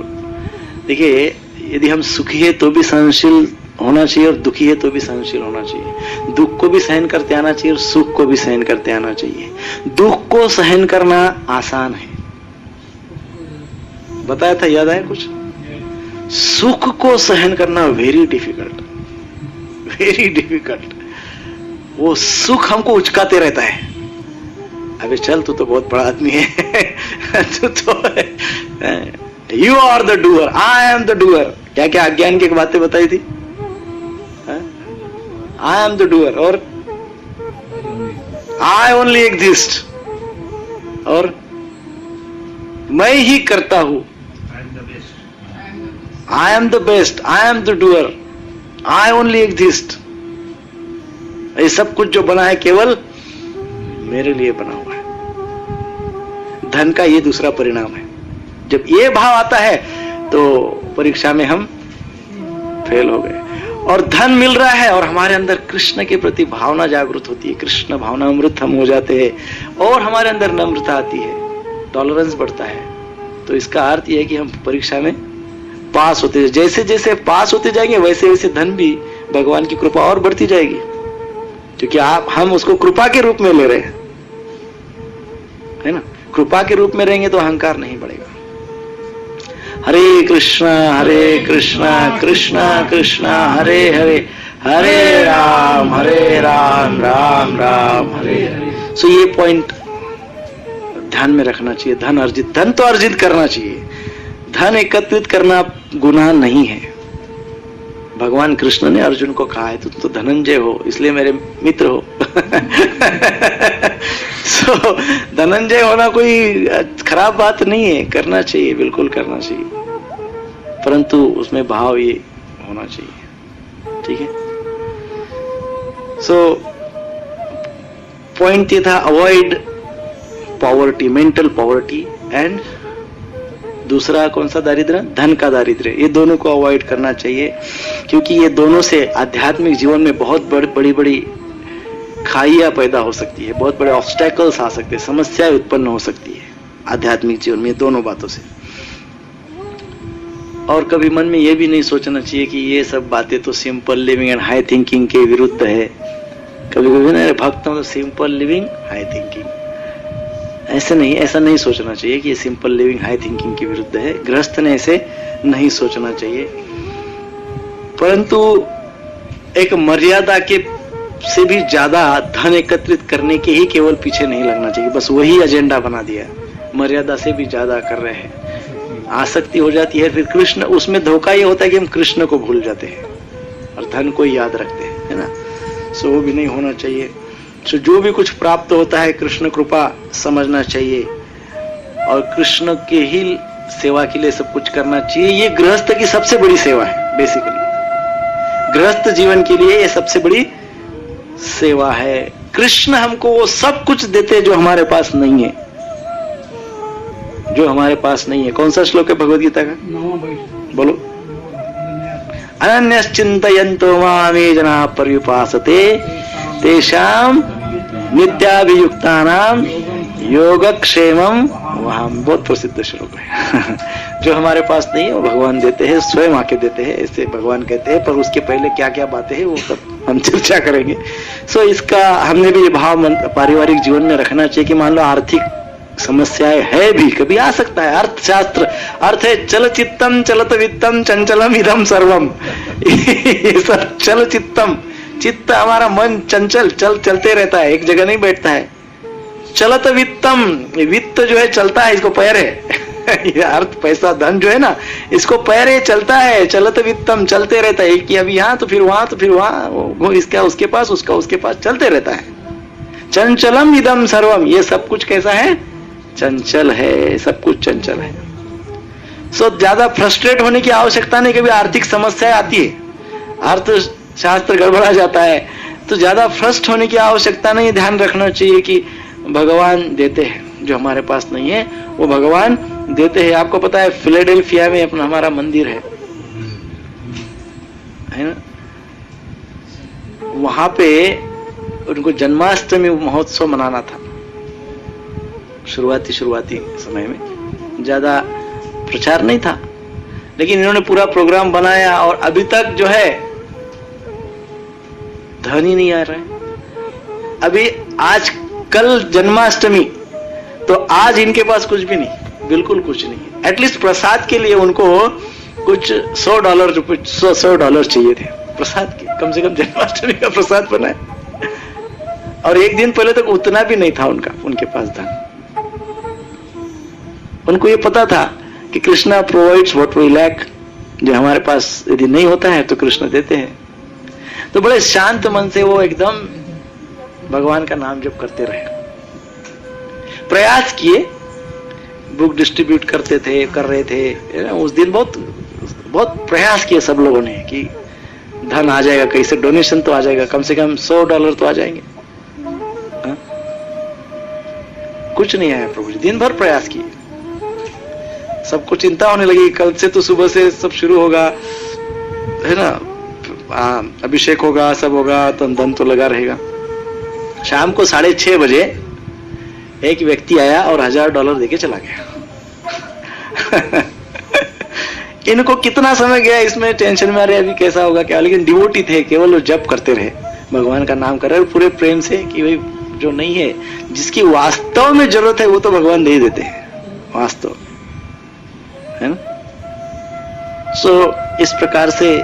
देखिए, यदि हम सुखी है तो भी सहनशील होना चाहिए और दुखी है तो भी सहनशील होना चाहिए। दुख को भी सहन करते आना चाहिए और सुख को भी सहन करते आना चाहिए। दुख को सहन करना आसान है, बताया था, याद आया कुछ? सुख को सहन करना वेरी डिफिकल्ट, वेरी डिफिकल्ट। वो सुख हमको उचकाते रहता है, अबे चल तू तो बहुत बड़ा आदमी है, तू तो you are the doer, I am the doer. क्या क्या अज्ञान की बातें बताई थी, आई एम द डूअर, और आई ओनली एग्जिस्ट, और मैं ही करता हूं, आई am the best, I am the doer, I only exist. ये सब कुछ जो बना है केवल मेरे लिए बना हुआ है। धन का ये दूसरा परिणाम है। जब ये भाव आता है तो परीक्षा में हम फेल हो गए। और धन मिल रहा है और हमारे अंदर कृष्ण के प्रति भावना जागृत होती है, कृष्ण भावना अमृत हम हो जाते हैं और हमारे अंदर नम्रता आती है, टॉलरेंस बढ़ता है। तो इसका अर्थ यह है कि हम परीक्षा में पास होते हैं। जैसे जैसे पास होते जाएंगे वैसे वैसे धन भी भगवान की कृपा और बढ़ती जाएगी, क्योंकि हम उसको कृपा के रूप में ले रहे हैं, है ना। कृपा के रूप में रहेंगे तो अहंकार नहीं बढ़ेगा। हरे कृष्णा कृष्णा कृष्णा हरे हरे, हरे राम राम राम हरे हरे। सो ये पॉइंट ध्यान में रखना चाहिए। धन तो अर्जित करना चाहिए, धन एकत्रित करना गुनाह नहीं है। भगवान कृष्ण ने अर्जुन को कहा है तुम तो धनंजय हो इसलिए मेरे मित्र हो। सो धनंजय होना कोई खराब बात नहीं है, करना चाहिए, बिल्कुल करना चाहिए, परंतु उसमें भाव ये होना चाहिए। ठीक है। सो पॉइंट ये था, avoid poverty, mental poverty, and दूसरा कौन सा दारिद्र्य? धन का दारिद्र्य। ये दोनों को अवॉइड करना चाहिए, क्योंकि ये दोनों से आध्यात्मिक जीवन में बहुत बड़ी बड़ी खाइयां पैदा हो सकती है, बहुत बड़े ऑब्स्टेकल्स आ सकते हैं, समस्याएं उत्पन्न हो सकती है आध्यात्मिक जीवन में दोनों बातों से। और कभी मन में ये भी नहीं सोचना चाहिए कि ये सब बातें तो simple living and high thinking के विरुद्ध है। कभी कभी ना भक्तों तो सिंपल लिविंग हाई थिंकिंग, ऐसा नहीं सोचना चाहिए कि ये सिंपल लिविंग हाई थिंकिंग के विरुद्ध है। गृहस्थ ने ऐसे नहीं सोचना चाहिए, परंतु एक मर्यादा के से भी ज्यादा धन एकत्रित करने के ही केवल पीछे नहीं लगना चाहिए। बस वही एजेंडा बना दिया, मर्यादा से भी ज्यादा कर रहे हैं, आसक्ति हो जाती है। फिर कृष्ण, उसमें धोखा ये होता है कि हम कृष्ण को भूल जाते हैं और धन को याद रखते हैं, है ना। सो वो भी नहीं होना चाहिए। सो जो भी कुछ प्राप्त होता है कृष्ण कृपा समझना चाहिए और कृष्ण के ही सेवा के लिए सब कुछ करना चाहिए। ये गृहस्थ की सबसे बड़ी सेवा है। बेसिकली गृहस्थ जीवन के लिए ये सबसे बड़ी सेवा है। कृष्ण हमको वो सब कुछ देते हैं जो हमारे पास नहीं है, जो हमारे पास नहीं है। कौन सा श्लोक है भगवद गीता का? बोलो। अनन्यश्चिन्तयन्तो मामे जना पर्युपासते तेषाम नित्याभियुक्तानाम योगक्षेमम वहां। बहुत प्रसिद्ध श्लोक है। जो हमारे पास नहीं है वो भगवान देते हैं, स्वयं आके देते हैं, ऐसे भगवान कहते हैं। पर उसके पहले क्या क्या बातें हैं वो सब हम चर्चा करेंगे। सो इसका हमने भी भाव पारिवारिक जीवन में रखना चाहिए कि मान लो आर्थिक समस्याएं है भी, कभी आ सकता है। अर्थशास्त्र अर्थ है चल चित्तम चलत वित्तम चंचलम इदम सर्वम। ये सब चल चित्तम, चित्त हमारा मन चंचल चलते रहता है, एक जगह नहीं बैठता है। चलत वित्तम, वित्त जो है चलता है, इसको पैर है। ये अर्थ पैसा धन जो है ना, इसको पैर है, चलता है। चलत वित्तम, चलते रहता है, कि अभी यहाँ तो फिर वहां तो फिर वहां, इसका उसके पास, उसका उसके पास, चलते रहता है। चंचलम इदम सर्वम, ये सब कुछ कैसा है? चंचल है, सब कुछ चंचल है। सो ज्यादा फ्रस्ट्रेट होने की आवश्यकता नहीं। कभी आर्थिक समस्याएं आती है, अर्थशास्त्र गड़बड़ा जाता है, तो ज्यादा फ्रस्ट होने की आवश्यकता नहीं। ध्यान रखना चाहिए कि भगवान देते हैं, जो हमारे पास नहीं है वो भगवान देते हैं। आपको पता है फिलाडेल्फिया में अपना हमारा मंदिर है ना, वहां पे उनको जन्माष्टमी महोत्सव मनाना था। शुरुआती समय में ज्यादा प्रचार नहीं था, लेकिन इन्होंने पूरा प्रोग्राम बनाया और अभी तक जो है धन ही नहीं आ रहा है। अभी आज कल जन्माष्टमी, तो आज इनके पास कुछ भी नहीं, बिल्कुल कुछ नहीं। एटलीस्ट प्रसाद के लिए उनको कुछ $100 चाहिए थे प्रसाद के, कम से कम जन्माष्टमी का प्रसाद बनाए। और एक दिन पहले तक उतना भी नहीं था उनके पास धन। उनको ये पता था कि Krishna provides what we lack, जो हमारे पास यदि नहीं होता है तो कृष्ण देते हैं। तो बड़े शांत मन से वो एकदम भगवान का नाम जप करते रहे, प्रयास किए, बुक डिस्ट्रीब्यूट कर रहे थे। उस दिन बहुत प्रयास किए सब लोगों ने कि धन आ जाएगा, कहीं से डोनेशन तो आ जाएगा, कम से कम $100 तो आ जाएंगे। हाँ? कुछ नहीं आया प्रभु जी, दिन भर प्रयास किए, सबको चिंता होने लगी, कल से तो सुबह से सब शुरू होगा, है ना, अभिषेक होगा, सब होगा, तो धन तो लगा रहेगा। शाम को 6:30 बजे एक व्यक्ति आया और $1000 देके चला गया। इनको कितना समय गया इसमें टेंशन में, अरे अभी कैसा होगा क्या, लेकिन डिवोटी थे, केवल वो जप करते रहे, भगवान का नाम कर रहे पूरे प्रेम से, कि भाई जो नहीं है, जिसकी वास्तव में जरूरत है वो तो भगवान दे ही देते हैं, वास्तव, है ना। सो इस प्रकार से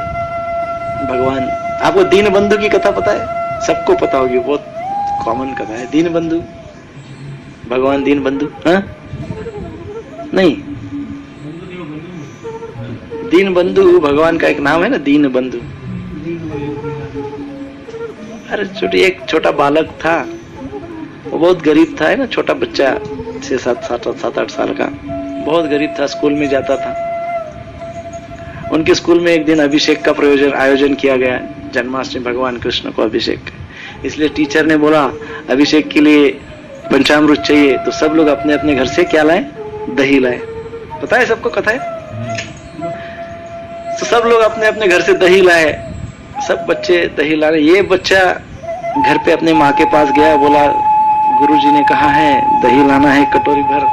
भगवान, आपको दीन बंधु की कथा पता है, सबको पता होगी, बहुत कॉमन कथा है, दीन बंधु, भगवान दीन बंधु, हाँ नहीं, दीन बंधु भगवान का एक नाम है ना, दीन बंधु। अरे एक छोटा बालक था, वो बहुत गरीब था, है ना, छोटा बच्चा 6-7-8 साल का, बहुत गरीब था, स्कूल में जाता था। उनके स्कूल में एक दिन अभिषेक का आयोजन किया गया, जन्माष्टमी, भगवान कृष्ण को अभिषेक, इसलिए टीचर ने बोला अभिषेक के लिए पंचामृत चाहिए, तो सब लोग अपने अपने घर से क्या लाए, दही लाए, पता है सबको कथा है। तो सब लोग अपने अपने घर से दही लाए, सब बच्चे दही ला रहे। ये बच्चा घर पे अपने माँ के पास गया, बोला गुरुजी ने कहा है दही लाना है कटोरी भर,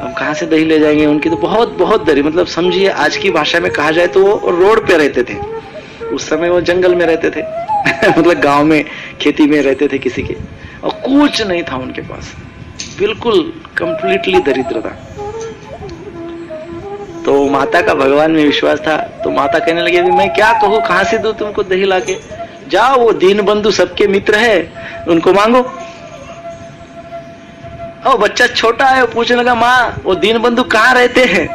हम कहाँ से दही ले जाएंगे। उनकी तो बहुत बहुत दरी, मतलब समझिए आज की भाषा में कहा जाए तो वो रोड पे रहते थे, उस समय वो जंगल में रहते थे मतलब गांव में खेती में रहते थे किसी के, और कुछ नहीं था उनके पास, बिल्कुल कंप्लीटली दरिद्र था। तो माता का भगवान में विश्वास था, तो माता कहने लगी अभी मैं क्या कहूँ, कहाँ से दूं तुमको दही लाके, जाओ वो दीन बंधु सबके मित्र है, उनको मांगो। और बच्चा छोटा है, वो पूछने लगा माँ वो दीन बंधु कहाँ रहते हैं।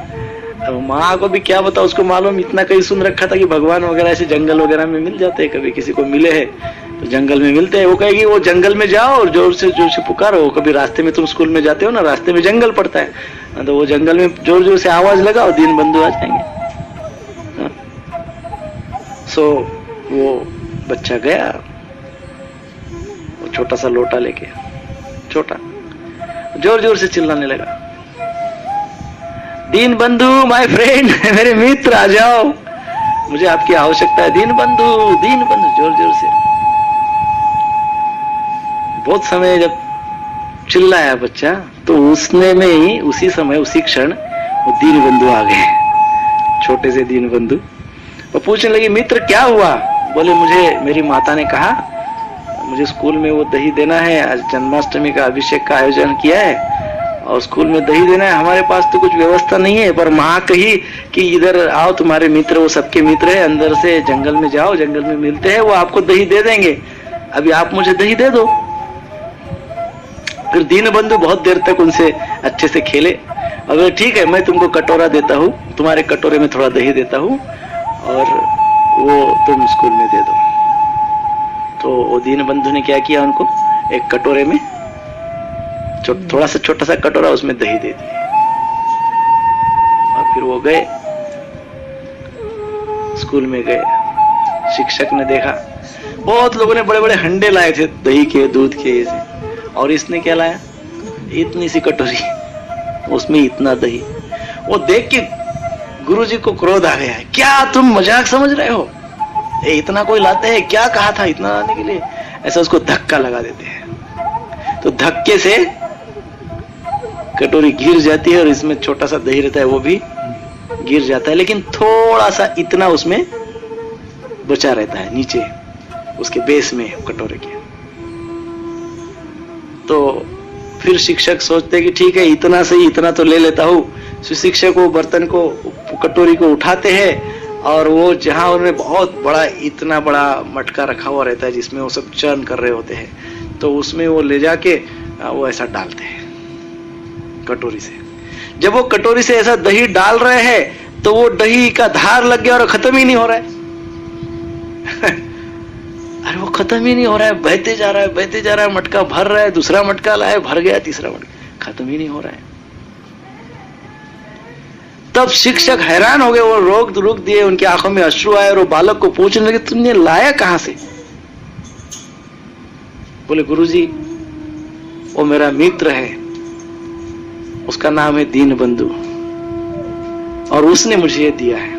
अब माँ को भी क्या बता, उसको मालूम, इतना कहीं सुन रखा था कि भगवान वगैरह ऐसे जंगल वगैरह में मिल जाते हैं, कभी किसी को मिले हैं तो जंगल में मिलते हैं। वो कहेगी वो जंगल में जाओ और जोर से पुकारो, कभी रास्ते में तुम स्कूल में जाते हो ना, रास्ते में जंगल पड़ता है, तो वो जंगल में जोर जोर से आवाज लगाओ, दीन बंधु आ जाएंगे। सो वो बच्चा गया, वो छोटा सा लोटा लेके, छोटा, जोर जोर से चिल्लाने लगा, दीन बंधु माय फ्रेंड, मेरे मित्र आ जाओ, मुझे आपकी आवश्यकता है, दीन बंधु, जोर जोर से। बहुत समय जब चिल्लाया बच्चा, तो उसने में ही उसी समय उसी क्षण वो दीन बंधु आ गए, छोटे से दीन बंधु। वो पूछने लगी मित्र क्या हुआ। बोले मुझे मेरी माता ने कहा मुझे स्कूल में वो दही देना है, आज जन्माष्टमी का अभिषेक का आयोजन किया है और स्कूल में दही देना है, हमारे पास तो कुछ व्यवस्था नहीं है, पर माँ कही कि इधर आओ तुम्हारे मित्र, वो सबके मित्र है, अंदर से जंगल में जाओ, जंगल में मिलते हैं, वो आपको दही दे देंगे, अभी आप मुझे दही दे दो। फिर दीन बंधु बहुत देर तक उनसे अच्छे से खेले, अगर ठीक है मैं तुमको कटोरा देता हूँ, तुम्हारे कटोरे में थोड़ा दही देता हूँ और वो तुम स्कूल में दे दो। तो वो दीन बंधु ने क्या किया, उनको एक कटोरे में थोड़ा सा छोटा सा कटोरा, उसमें दही दे दी और फिर वो गए स्कूल में गए। शिक्षक ने देखा बहुत लोगों ने बड़े बड़े हंडे लाए थे दही के, दूध के, ऐसे, और इसने क्या लाया, इतनी सी कटोरी, उसमें इतना दही। वो देख के गुरुजी को क्रोध आ गया है, क्या तुम मजाक समझ रहे हो, इतना कोई लाते हैं, क्या कहा था इतना लाने के लिए, ऐसा उसको धक्का लगा देते हैं। तो धक्के से कटोरी गिर जाती है और इसमें छोटा सा दही रहता है वो भी गिर जाता है, लेकिन थोड़ा सा इतना उसमें बचा रहता है नीचे उसके बेस में कटोरे के। तो फिर शिक्षक सोचते कि ठीक है इतना सही, इतना तो ले लेता हूँ। शिक्षक वो बर्तन को, कटोरी को उठाते हैं और वो जहां उन्होंने बहुत बड़ा, इतना बड़ा मटका रखा हुआ रहता है जिसमें वो सब चर्न कर रहे होते हैं, तो उसमें वो ले जाके वो ऐसा डालते हैं कटोरी से। जब वो कटोरी से ऐसा दही डाल रहे हैं तो वो दही का धार लग गया और खत्म ही नहीं हो रहा है अरे वो खत्म ही नहीं हो रहा है, बहते जा रहा है, बहते जा रहा है, मटका भर रहा है, दूसरा मटका लाया, भर गया, तीसरा मटका, खत्म ही नहीं हो रहा है। तब शिक्षक हैरान हो गए, वो रोक दिए, उनकी आंखों में अश्रु आए और वो बालक को पूछने लगे तुमने लाया कहां से? बोले गुरुजी वो मेरा मित्र है, उसका नाम है दीन बंधु और उसने मुझे ये दिया है।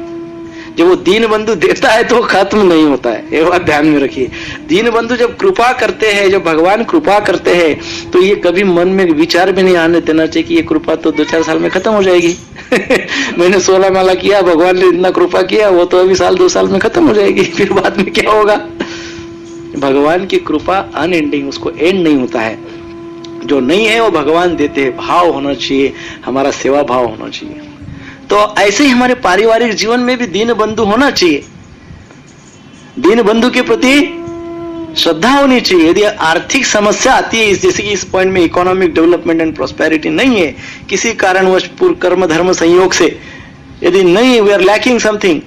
जब वो दीन बंधु देता है तो खत्म नहीं होता है, ये बात ध्यान में रखिए। दीन बंधु जब कृपा करते हैं, जब भगवान कृपा करते हैं तो ये कभी मन में विचार भी नहीं आने देना चाहिए कि ये कृपा तो 2-4 साल में खत्म हो जाएगी। मैंने 16 माला किया, भगवान ने इतना कृपा किया, वो तो अभी 1-2 साल में खत्म हो जाएगी, फिर बाद में क्या होगा? भगवान की कृपा अनएंडिंग, उसको एंड नहीं होता है। जो नहीं है वो भगवान देते हैं। भाव होना चाहिए, हमारा सेवा भाव होना चाहिए। तो ऐसे ही हमारे पारिवारिक जीवन में भी दीन बंधु होना चाहिए। दीन बंधु के प्रति श्रद्धा होनी चाहिए। यदि आर्थिक समस्या आती है, जैसे कि इस पॉइंट में इकोनॉमिक डेवलपमेंट एंड प्रॉस्पेरिटी नहीं है, किसी कारणवश पूर्व कर्म धर्म संयोग से यदि नहीं, वी आर लैकिंग समथिंग,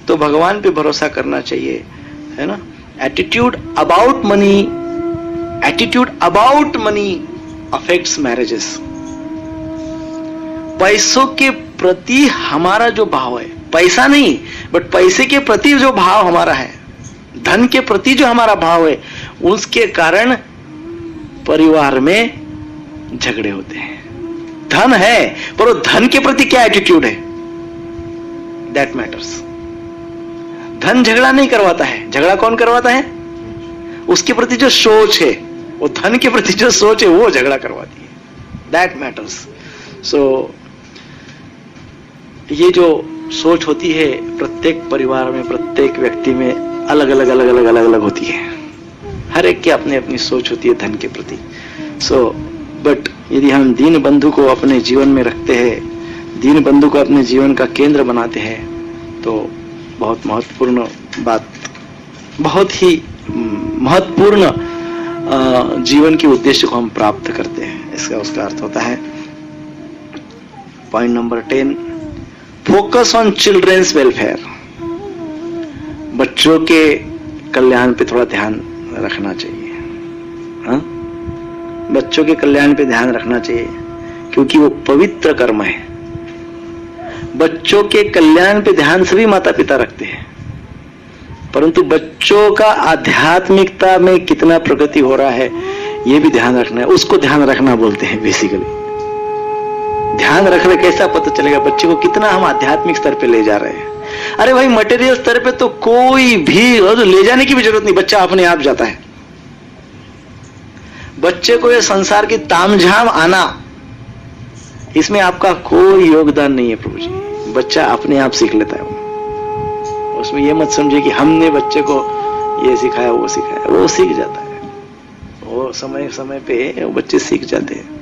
तो भगवान पे भरोसा करना चाहिए, है ना। Attitude about money affects marriages. पैसों के प्रति हमारा जो भाव है, पैसा नहीं बट पैसे के प्रति जो भाव हमारा है, धन के प्रति जो हमारा भाव है, उसके कारण परिवार में झगड़े होते हैं। धन है पर वो धन के प्रति क्या एटीट्यूड है, दैट मैटर्स। धन झगड़ा नहीं करवाता है, झगड़ा कौन करवाता है? उसके प्रति जो सोच है, वो धन के प्रति जो सोच है वो झगड़ा करवाती है, दैट मैटर्स। सो ये जो सोच होती है प्रत्येक परिवार में, प्रत्येक व्यक्ति में अलग अलग होती है। हर एक की अपनी अपनी सोच होती है धन के प्रति। बट यदि हम दीन बंधु को अपने जीवन में रखते हैं, दीन बंधु को अपने जीवन का केंद्र बनाते हैं, तो बहुत महत्वपूर्ण बात, बहुत ही महत्वपूर्ण जीवन के उद्देश्य को हम प्राप्त करते हैं। इसका उसका अर्थ होता है point number 10, focus on children's welfare. बच्चों के कल्याण पे थोड़ा ध्यान रखना चाहिए। हाँ, बच्चों के कल्याण पे ध्यान रखना चाहिए क्योंकि वो पवित्र कर्म है। बच्चों के कल्याण पे ध्यान सभी माता पिता रखते हैं, परंतु बच्चों का आध्यात्मिकता में कितना प्रगति हो रहा है ये भी ध्यान रखना है। उसको ध्यान रखना बोलते हैं बेसिकली। ध्यान रख रहे, कैसा पता चलेगा बच्चे को कितना हम आध्यात्मिक स्तर पे ले जा रहे हैं। अरे भाई मटेरियल स्तर पे तो कोई भी ले जाने की भी जरूरत नहीं, बच्चा अपने आप जाता है। बच्चे को ये संसार की तामझाम आना, इसमें आपका कोई योगदान नहीं है प्रभु जी। बच्चा अपने आप सीख लेता है। उसमें ये मत समझे कि हमने बच्चे को ये सिखाया वो सिखाया, वो सीख जाता है। वो समय समय पे वो बच्चे सीख जाते हैं।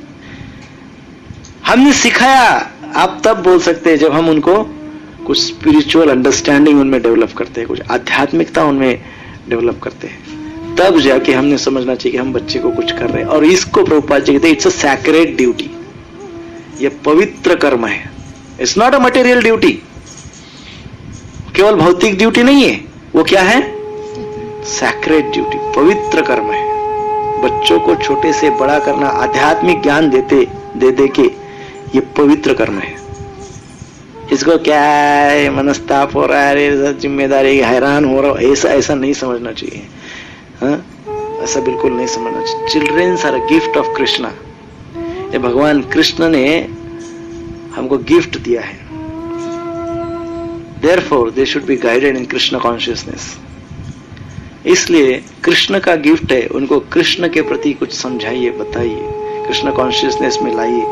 हमने सिखाया, आप तब बोल सकते हैं जब हम उनको कुछ स्पिरिचुअल अंडरस्टैंडिंग उनमें डेवलप करते हैं, कुछ आध्यात्मिकता उनमें डेवलप करते हैं, तब जाके हमने समझना चाहिए कि हम बच्चे को कुछ कर रहे हैं। और इसको प्रभुपाद जी कहते हैं इट्स अ सैक्रेड ड्यूटी। ये पवित्र कर्म है, it's not a material duty. केवल भौतिक ड्यूटी नहीं है, वो क्या है? सैक्रेड ड्यूटी, पवित्र कर्म है। बच्चों को छोटे से बड़ा करना, आध्यात्मिक ज्ञान दे के ये पवित्र कर्म है। इसको क्या है, मनस्ताप हो रहा है, जिम्मेदारी, हैरान हो रहा है, ऐसा नहीं समझना चाहिए। हाँ, ऐसा बिल्कुल नहीं समझना चाहिए। Childrens are a gift of Krishna. ये भगवान कृष्ण ने हमको गिफ्ट दिया है। Therefore, they should be guided in Krishna consciousness. इसलिए कृष्ण का गिफ्ट है, उनको कृष्ण के प्रति कुछ समझाइए, बताइए, कृष्ण कॉन्शियसनेस में लाइए।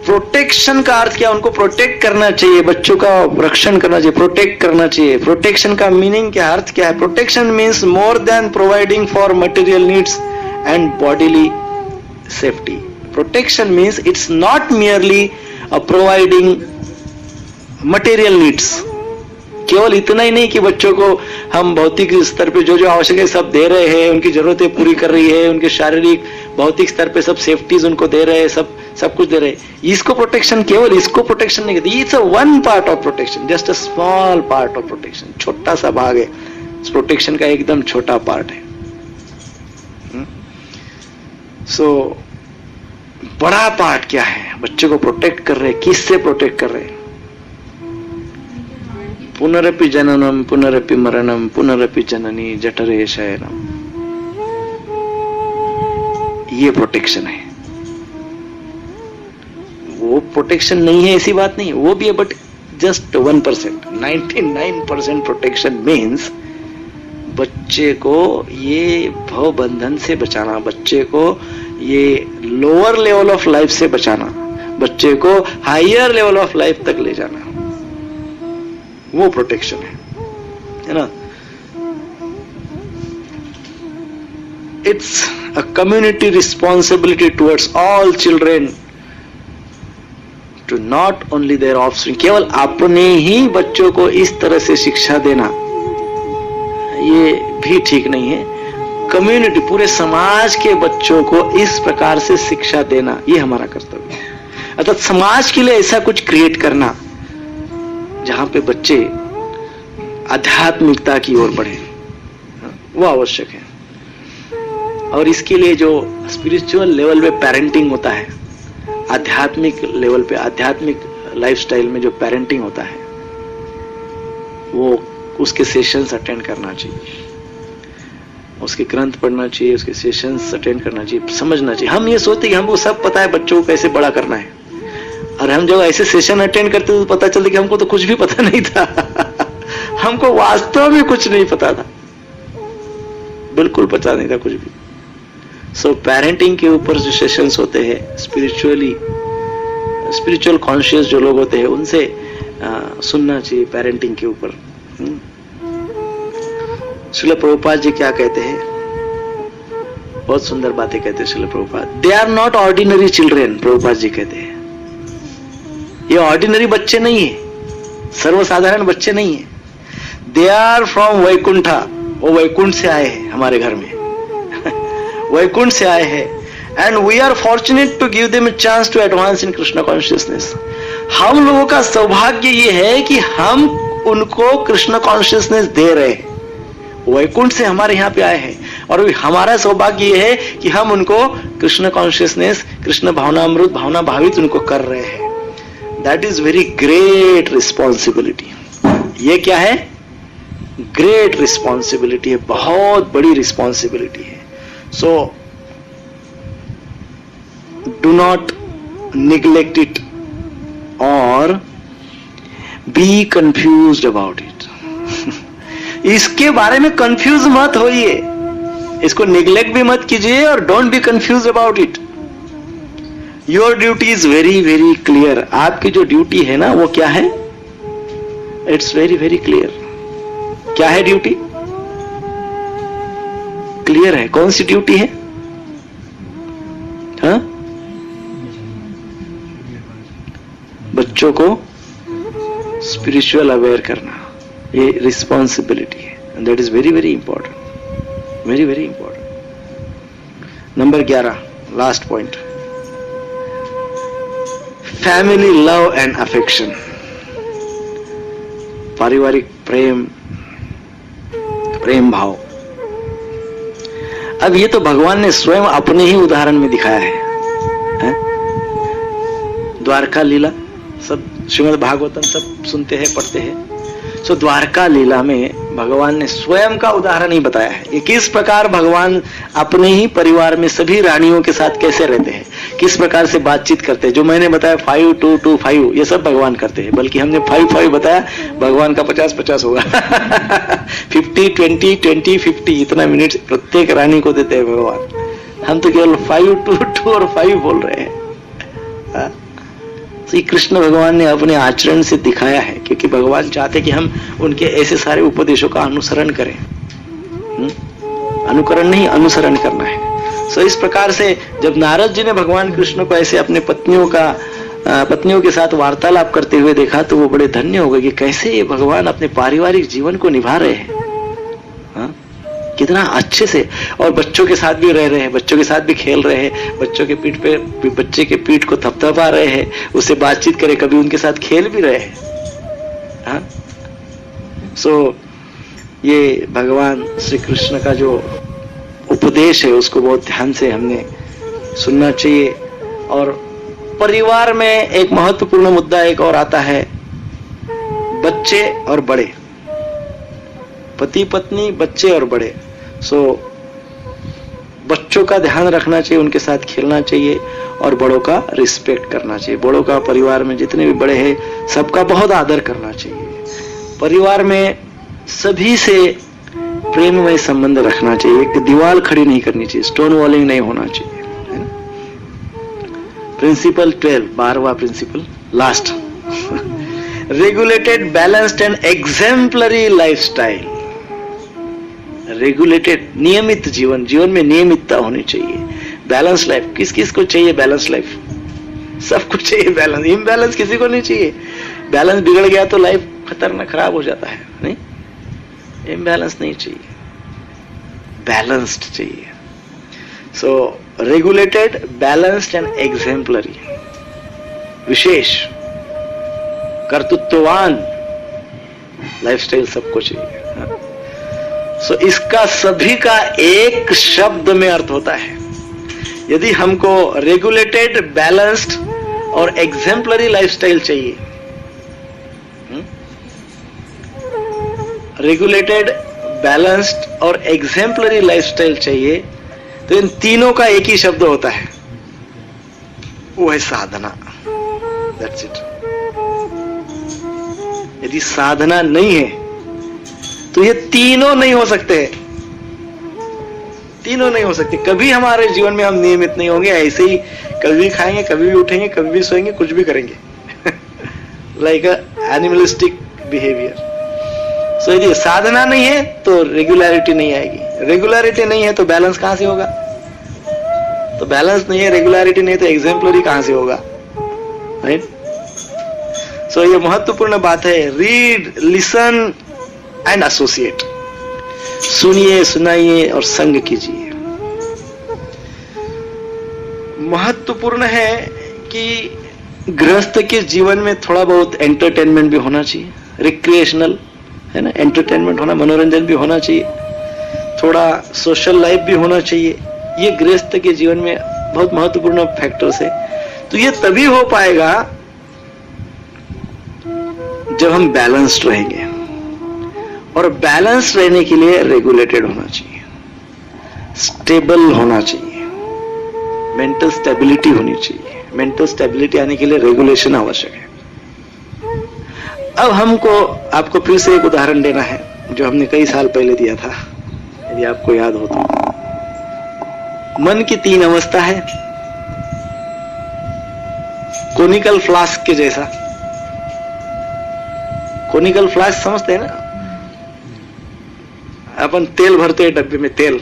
प्रोटेक्शन का अर्थ क्या? उनको प्रोटेक्ट करना चाहिए, बच्चों का रक्षण करना चाहिए, प्रोटेक्ट करना चाहिए। प्रोटेक्शन का मीनिंग क्या, अर्थ क्या है? Protection means more than providing for material needs and bodily safety. Protection means it's not merely providing material needs. केवल इतना ही नहीं कि बच्चों को हम भौतिक स्तर पे जो आवश्यक है सब दे रहे हैं, उनकी जरूरतें पूरी कर रही है, उनके शारीरिक भौतिक स्तर पे सब सेफ्टीज उनको दे रहे हैं, सब कुछ दे रहे हैं। इसको प्रोटेक्शन, केवल इसको प्रोटेक्शन नहीं कहते। It's a one part of protection, just a small part of protection. छोटा सा भाग है प्रोटेक्शन का, एकदम छोटा पार्ट है। सो बड़ा पार्ट क्या है, बच्चे को प्रोटेक्ट कर रहे हैं, किससे प्रोटेक्ट कर रहे हैं? पुनरपि जननम पुनरपि मरणम पुनरपि जननी जठरे शयनम, ये प्रोटेक्शन है। वो प्रोटेक्शन नहीं है ऐसी बात नहीं, वो भी है, बट जस्ट 1%। 99% प्रोटेक्शन मीन्स बच्चे को ये भव बंधन से बचाना, बच्चे को ये लोअर लेवल ऑफ लाइफ से बचाना, बच्चे को हायर लेवल ऑफ लाइफ तक ले जाना, वो प्रोटेक्शन है ना। It's a community responsibility towards all children to not only their offspring. केवल अपने ही बच्चों को इस तरह से शिक्षा देना ये भी ठीक नहीं है, कम्युनिटी पूरे समाज के बच्चों को इस प्रकार से शिक्षा देना ये हमारा कर्तव्य है। अर्थात समाज के लिए ऐसा कुछ क्रिएट करना जहां पे बच्चे आध्यात्मिकता की ओर बढ़े, वो आवश्यक है। और इसके लिए जो स्पिरिचुअल लेवल पे पेरेंटिंग होता है, आध्यात्मिक लेवल पे, आध्यात्मिक लाइफस्टाइल में जो पेरेंटिंग होता है, वो उसके सेशंस अटेंड करना चाहिए, उसके ग्रंथ पढ़ना चाहिए, उसके सेशंस अटेंड करना चाहिए, समझना चाहिए। हम ये सोचते कि हमको सब पता है बच्चों को कैसे बड़ा करना है, और हम जब ऐसे सेशन अटेंड करते तो पता चलता कि हमको तो कुछ भी पता नहीं था हमको वास्तव में कुछ नहीं पता था, बिल्कुल पता नहीं था कुछ भी। सो पेरेंटिंग के ऊपर जो सेशंस होते हैं, स्पिरिचुअल कॉन्शियस जो लोग होते हैं उनसे सुनना चाहिए पेरेंटिंग के ऊपर। श्रील प्रभुपाद जी क्या कहते हैं, बहुत सुंदर बातें कहते हैं Srila Prabhupada. They are not ordinary children, Prabhupada ji कहते हैं ये ऑर्डिनरी बच्चे नहीं है, सर्वसाधारण बच्चे नहीं है। दे आर फ्रॉम वैकुंठा, वो वैकुंठ से आए हैं हमारे घर में वैकुंठ से आए हैं। And we are fortunate to give them a chance to advance in Krishna consciousness. हम लोगों का सौभाग्य ये है कि हम उनको कृष्ण कॉन्शियसनेस दे रहे हैं, वैकुंठ से हमारे यहाँ पे आए हैं, और हमारा सौभाग्य ये है कि हम उनको कृष्ण कॉन्शियसनेस, कृष्ण भावनामृत, भावना भावित उनको कर रहे हैं। That is very great responsibility. ये क्या है? ग्रेट रिस्पॉन्सिबिलिटी है, बहुत बड़ी रिस्पॉन्सिबिलिटी है। So do not neglect it और बी कंफ्यूज्ड अबाउट इट इसके बारे में कंफ्यूज मत होइए, इसको निग्लेक्ट भी मत कीजिए और don't be confuse about it. Your duty is very very clear. आपकी जो ड्यूटी है ना वो क्या है? It's very very clear. क्या है ड्यूटी? क्लियर है। कौन सी ड्यूटी है? हाँ? बच्चों को स्पिरिचुअल अवेयर करना, ये रिस्पॉन्सिबिलिटी है, and that is very very important, very very important. Number 11, last point, family love and affection, पारिवारिक प्रेम, प्रेम भाव। अब ये तो भगवान ने स्वयं अपने ही उदाहरण में दिखाया है? द्वारका लीला सब श्रीमद् भागवतम सब सुनते हैं, पढ़ते हैं। सो द्वारका लीला में भगवान ने स्वयं का उदाहरण ही बताया है कि किस प्रकार भगवान अपने ही परिवार में सभी रानियों के साथ कैसे रहते हैं, किस प्रकार से बातचीत करते हैं। जो मैंने बताया 5, 2, 2, 5 ये सब भगवान करते हैं, बल्कि हमने 5, 5 बताया, भगवान का 50, 50 होगा 50, 20, 20, 50 इतना मिनट प्रत्येक रानी को देते हैं भगवान। हम तो केवल 5, 2, 2 और 5 बोल रहे हैं। श्री कृष्ण भगवान ने अपने आचरण से दिखाया है, क्योंकि भगवान चाहते कि हम उनके ऐसे सारे उपदेशों का अनुसरण करें। अनुकरण नहीं, अनुसरण करना है। सो इस प्रकार से जब नारद जी ने भगवान कृष्ण को ऐसे अपने पत्नियों के साथ वार्तालाप करते हुए देखा, तो वो बड़े धन्य हो गए कि कैसे ये भगवान अपने पारिवारिक जीवन को निभा रहे हैं, कितना अच्छे से, और बच्चों के साथ भी रह रहे हैं, बच्चों के साथ भी खेल रहे हैं, बच्चों के पीठ पे, बच्चे के पीठ को थपथपा रहे हैं, उससे बातचीत करे, कभी उनके साथ खेल भी रहे हैं। सो ये भगवान श्री कृष्ण का जो उपदेश है उसको बहुत ध्यान से हमने सुनना चाहिए, और परिवार में एक महत्वपूर्ण मुद्दा एक और आता है, बच्चे और बड़े, पति पत्नी, बच्चे और बड़े। सो बच्चों का ध्यान रखना चाहिए, उनके साथ खेलना चाहिए और बड़ों का रिस्पेक्ट करना चाहिए। बड़ों का, परिवार में जितने भी बड़े हैं सबका बहुत आदर करना चाहिए। परिवार में सभी से प्रेममय संबंध रखना चाहिए, एक दीवार खड़ी नहीं करनी चाहिए, स्टोन वॉलिंग नहीं होना चाहिए, है ना। प्रिंसिपल 12, 12वां principle, last, regulated, balanced and exemplary lifestyle. Regulated, नियमित जीवन, जीवन में नियमितता होनी चाहिए। बैलेंस लाइफ, किस किस को चाहिए बैलेंस लाइफ? सबको चाहिए बैलेंस, इम्बैलेंस किसी को नहीं चाहिए। बैलेंस बिगड़ गया तो लाइफ खतरनाक खराब हो जाता है, नहीं, इम्बैलेंस नहीं चाहिए, बैलेंस्ड चाहिए। So regulated, balanced and exemplary, विशेष, कर्तृत्ववान लाइफस्टाइल सबको चाहिए। सो इसका सभी का एक शब्द में अर्थ होता है। यदि हमको रेगुलेटेड, बैलेंस्ड और एग्जेम्पलरी लाइफस्टाइल चाहिए, रेगुलेटेड, बैलेंस्ड और एग्जेम्पलरी लाइफस्टाइल चाहिए, तो इन तीनों का एक ही शब्द होता है, वो है साधना। That's it. यदि साधना नहीं है तो ये तीनों नहीं हो सकते, तीनों नहीं हो सकते। कभी हमारे जीवन में हम नियमित नहीं होंगे, ऐसे ही कभी भी खाएंगे, कभी भी उठेंगे, कभी भी सोएंगे, कुछ भी करेंगे, लाइक एनिमलिस्टिक बिहेवियर। सो यदि साधना नहीं है तो रेगुलरिटी नहीं आएगी, रेगुलरिटी नहीं है तो बैलेंस कहां से होगा? तो बैलेंस नहीं है, रेगुलरिटी नहीं है तो एग्जेम्पलरी कहां से होगा, राइट? सो ये महत्वपूर्ण बात है। रीड, लिसन एंड एसोसिएट, सुनिए, सुनाइए और संग कीजिए। महत्वपूर्ण है कि गृहस्थ के जीवन में थोड़ा बहुत एंटरटेनमेंट भी होना चाहिए, रिक्रिएशनल, है ना, एंटरटेनमेंट होना, मनोरंजन भी होना चाहिए, थोड़ा सोशल लाइफ भी होना चाहिए। ये गृहस्थ के जीवन में बहुत महत्वपूर्ण फैक्टर्स है। तो ये तभी हो पाएगा जब हम बैलेंस्ड रहेंगे, और बैलेंस रहने के लिए रेगुलेटेड होना चाहिए, स्टेबल होना चाहिए, मेंटल स्टेबिलिटी होनी चाहिए। मेंटल स्टेबिलिटी आने के लिए रेगुलेशन आवश्यक है। अब हमको आपको फिर से एक उदाहरण देना है जो हमने कई साल पहले दिया था, यदि आपको याद हो तो। मन की 3 अवस्था है, कोनिकल फ्लास्क के जैसा। कोनिकल फ्लास्क समझते हैं ना, अपन तेल भरते हैं डब्बे में, तेल,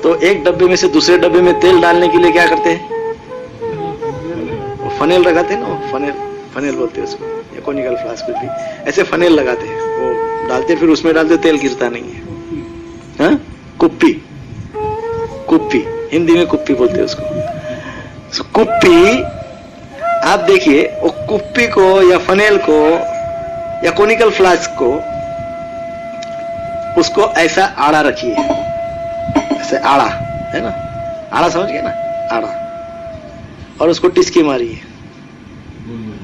तो एक डब्बे में से दूसरे डब्बे में तेल डालने के लिए क्या करते हैं? फनेल लगाते हैं ना, फनेल, फनेल बोलते हैं उसको, या कोनिकल फ्लास्क कुछ भी, ऐसे फनेल लगाते हैं, वो डालते फिर उसमें डालते, तेल गिरता नहीं है। हाँ, कुप्पी, कुप्पी, हिंदी में कुप्पी बोलते हैं उसको। कुप्पी, आप देखिए वो कुप्पी को या फनेल को या कोनिकल फ्लास्क को, उसको ऐसा आड़ा रखिए, ऐसे आड़ा, है ना, आड़ा समझ गए ना, आड़ा, और उसको टिस्की मारिए,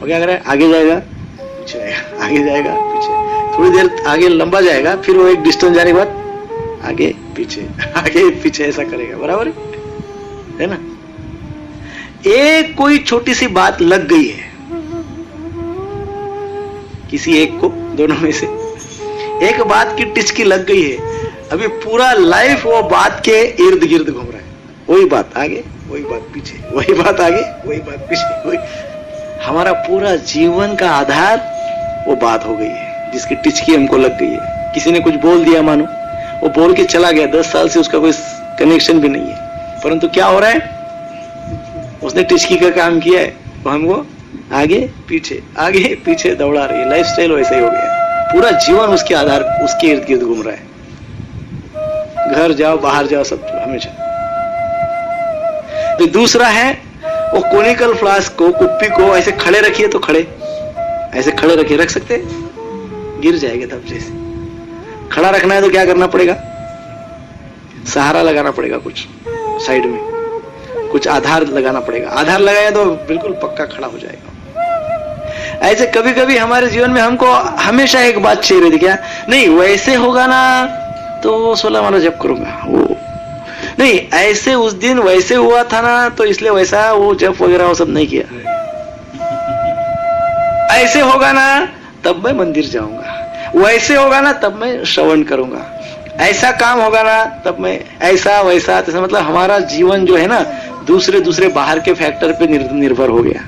वो क्या करें? आगे जाएगा, पीछे आएगा, आगे जाएगा, पीछे, थोड़ी देर आगे लंबा जाएगा, फिर वो एक डिस्टेंस जाने के बाद आगे पीछे, आगे पीछे, ऐसा करेगा, बराबर है ना। एक कोई छोटी सी बात लग गई है किसी एक को, दोनों में से एक बात की टिचकी लग गई है, अभी पूरा लाइफ वो बात के इर्द गिर्द घूम रहा है, वही बात आगे, वही बात पीछे, वही बात आगे, वही बात पीछे, वही। हमारा पूरा जीवन का आधार वो बात हो गई है जिसकी टिचकी हमको लग गई है। किसी ने कुछ बोल दिया, मानो वो बोल के चला गया, 10 साल से उसका कोई कनेक्शन भी नहीं है, परंतु क्या हो रहा है? उसने टिचकी का काम किया है, वो हमको आगे पीछे पीछे दौड़ा रही है। लाइफस्टाइल वैसे ही हो गया, पूरा जीवन उसके आधार, उसके इर्द गिर्द घूम रहा है, घर जाओ बाहर जाओ सब हमेशा। तो दूसरा है वो कोनिकल फ्लास्क को, कुप्पी को ऐसे खड़े रखिए, तो खड़े, ऐसे खड़े रखिए, रख सकते, गिर जाएगा तब जैसे। खड़ा रखना है तो क्या करना पड़ेगा? सहारा लगाना पड़ेगा कुछ साइड में। कुछ आधार लगाना पड़ेगा। आधार लगाया तो बिल्कुल पक्का खड़ा हो जाएगा। ऐसे कभी कभी हमारे जीवन में हमको हमेशा एक बात चाहिए रहती, क्या नहीं वैसे होगा ना तो 16 माला जप करूंगा, वो नहीं ऐसे उस दिन वैसे हुआ था ना तो इसलिए वैसा वो जप वगैरह वो सब नहीं किया। ऐसे होगा ना तब मैं मंदिर जाऊंगा, वैसे होगा ना तब मैं श्रवण करूंगा, ऐसा काम होगा ना तब मैं ऐसा वैसा, तो मतलब हमारा जीवन जो है ना दूसरे बाहर के फैक्टर पे निर्भर हो गया।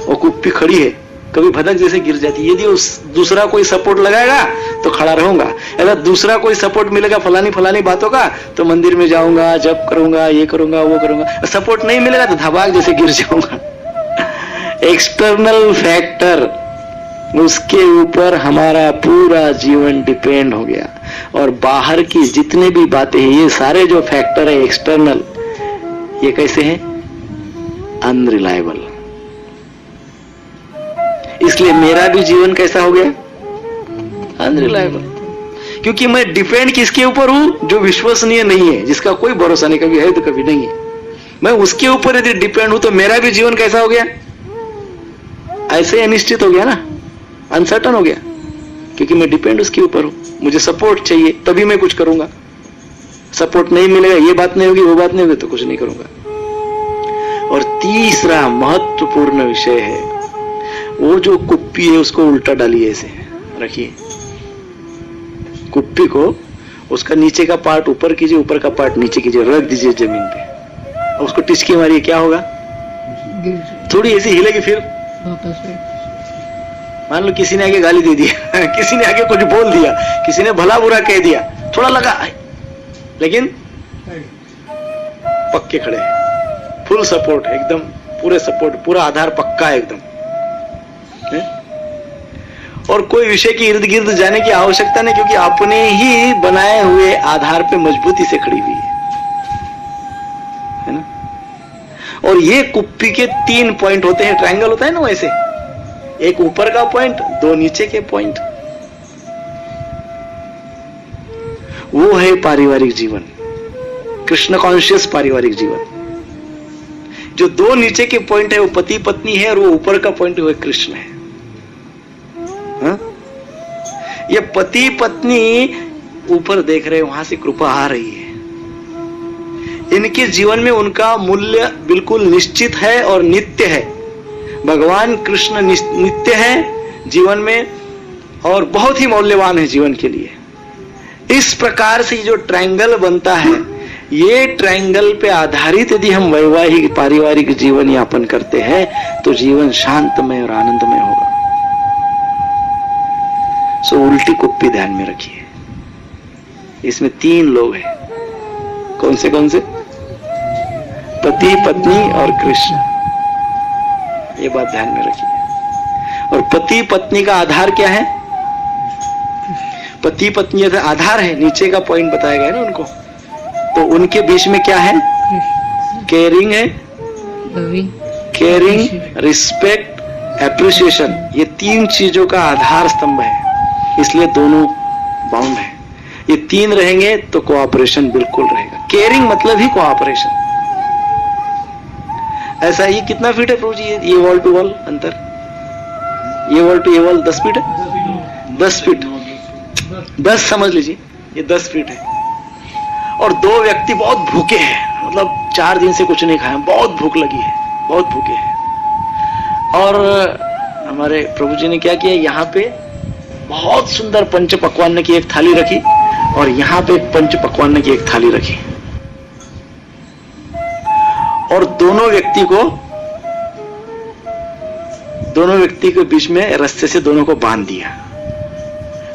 वो कुप्पी खड़ी है, कभी भदक जैसे गिर जाती है, यदि उस दूसरा कोई सपोर्ट लगाएगा तो खड़ा रहूंगा, अगर दूसरा कोई सपोर्ट मिलेगा फलानी बातों का तो मंदिर में जाऊंगा, जप करूंगा, ये करूंगा, वो करूंगा। सपोर्ट नहीं मिलेगा तो धबाक जैसे गिर जाऊंगा। एक्सटर्नल फैक्टर, उसके ऊपर हमारा पूरा जीवन डिपेंड हो गया। और बाहर की जितने भी बातें हैं, ये सारे जो फैक्टर है एक्सटर्नल, ये कैसे हैं? अनरिलायबल। इसलिए मेरा भी जीवन कैसा हो गया? अनरिलायबल। क्योंकि मैं डिपेंड किसके ऊपर हूं? जो विश्वसनीय नहीं है, जिसका कोई भरोसा नहीं, कभी है तो कभी नहीं है। मैं उसके ऊपर यदि डिपेंड हूं तो मेरा भी जीवन कैसा हो गया? ऐसे अनिश्चित हो गया ना, अनसर्टन हो गया, क्योंकि मैं डिपेंड उसके ऊपर हूं। मुझे सपोर्ट चाहिए तभी मैं कुछ करूंगा, सपोर्ट नहीं मिलेगा, ये बात नहीं होगी, वो बात नहीं होगी, तो कुछ नहीं करूंगा। और तीसरा महत्वपूर्ण विषय है, वो जो कुप्पी है उसको उल्टा डालिए, ऐसे रखिए कुप्पी को, उसका नीचे का पार्ट ऊपर कीजिए, ऊपर का पार्ट नीचे कीजिए, रख दीजिए जमीन पे, और उसको टिचकी मारिए, क्या होगा? थोड़ी ऐसी हिलेगी, फिर मान लो किसी ने आगे गाली दे दिया किसी ने आगे कुछ बोल दिया, किसी ने भला बुरा कह दिया, थोड़ा लगा, लेकिन पक्के खड़े हैं, फुल सपोर्ट है, एकदम पूरे सपोर्ट, पूरा आधार पक्का है एकदम है? और कोई विषय के इर्द गिर्द जाने की आवश्यकता नहीं, क्योंकि अपने ही बनाए हुए आधार पे मजबूती से खड़ी हुई है ना। और ये कुप्पी के 3 पॉइंट होते हैं, ट्रायंगल होता है ना वैसे, एक ऊपर का पॉइंट, 2 नीचे के पॉइंट, वो है पारिवारिक जीवन, कृष्ण कॉन्शियस पारिवारिक जीवन। जो 2 नीचे के पॉइंट है वो पति पत्नी है, और वो ऊपर का पॉइंट वो कृष्ण है। हा? ये पति पत्नी ऊपर देख रहे हैं, वहां से कृपा आ रही है, इनके जीवन में उनका मूल्य बिल्कुल निश्चित है और नित्य है। भगवान कृष्ण नित्य है जीवन में और बहुत ही मूल्यवान है जीवन के लिए। इस प्रकार से जो ट्रायंगल बनता है, ये ट्रायंगल पे आधारित यदि हम वैवाहिक पारिवारिक जीवन यापन करते हैं तो जीवन शांतमय और आनंदमय होगा। सो उल्टी कुप्पी ध्यान में रखिए, इसमें 3 लोग हैं, कौन से? पति पत्नी और कृष्ण, ये बात ध्यान में रखिए। और पति पत्नी का आधार क्या है? पति पत्नी आधार है, नीचे का पॉइंट बताया गया ना उनको, तो उनके बीच में क्या है? केयरिंग है, केयरिंग, रिस्पेक्ट, एप्रिसिएशन, ये 3 चीजों का आधार स्तंभ है, इसलिए दोनों बाउंड है। ये 3 रहेंगे तो कोऑपरेशन बिल्कुल रहेगा। केयरिंग मतलब ही कोऑपरेशन। ऐसा ये कितना फीट है प्रभु जी? ये वॉल टू वॉल अंतर, ये वॉल टू ये वॉल 10 फीट है, 10 फीट, 10 समझ लीजिए, ये 10 फीट है। और 2 व्यक्ति बहुत भूखे हैं, मतलब 4 दिन से कुछ नहीं खाए, बहुत भूख लगी है, बहुत भूखे हैं। और हमारे प्रभु जी ने क्या किया, यहाँ पे बहुत सुंदर पंच पकवान की एक थाली रखी, और यहाँ पे पंच पकवान की एक थाली रखी, और दोनों व्यक्ति के बीच में रस्से से दोनों को बांध दिया।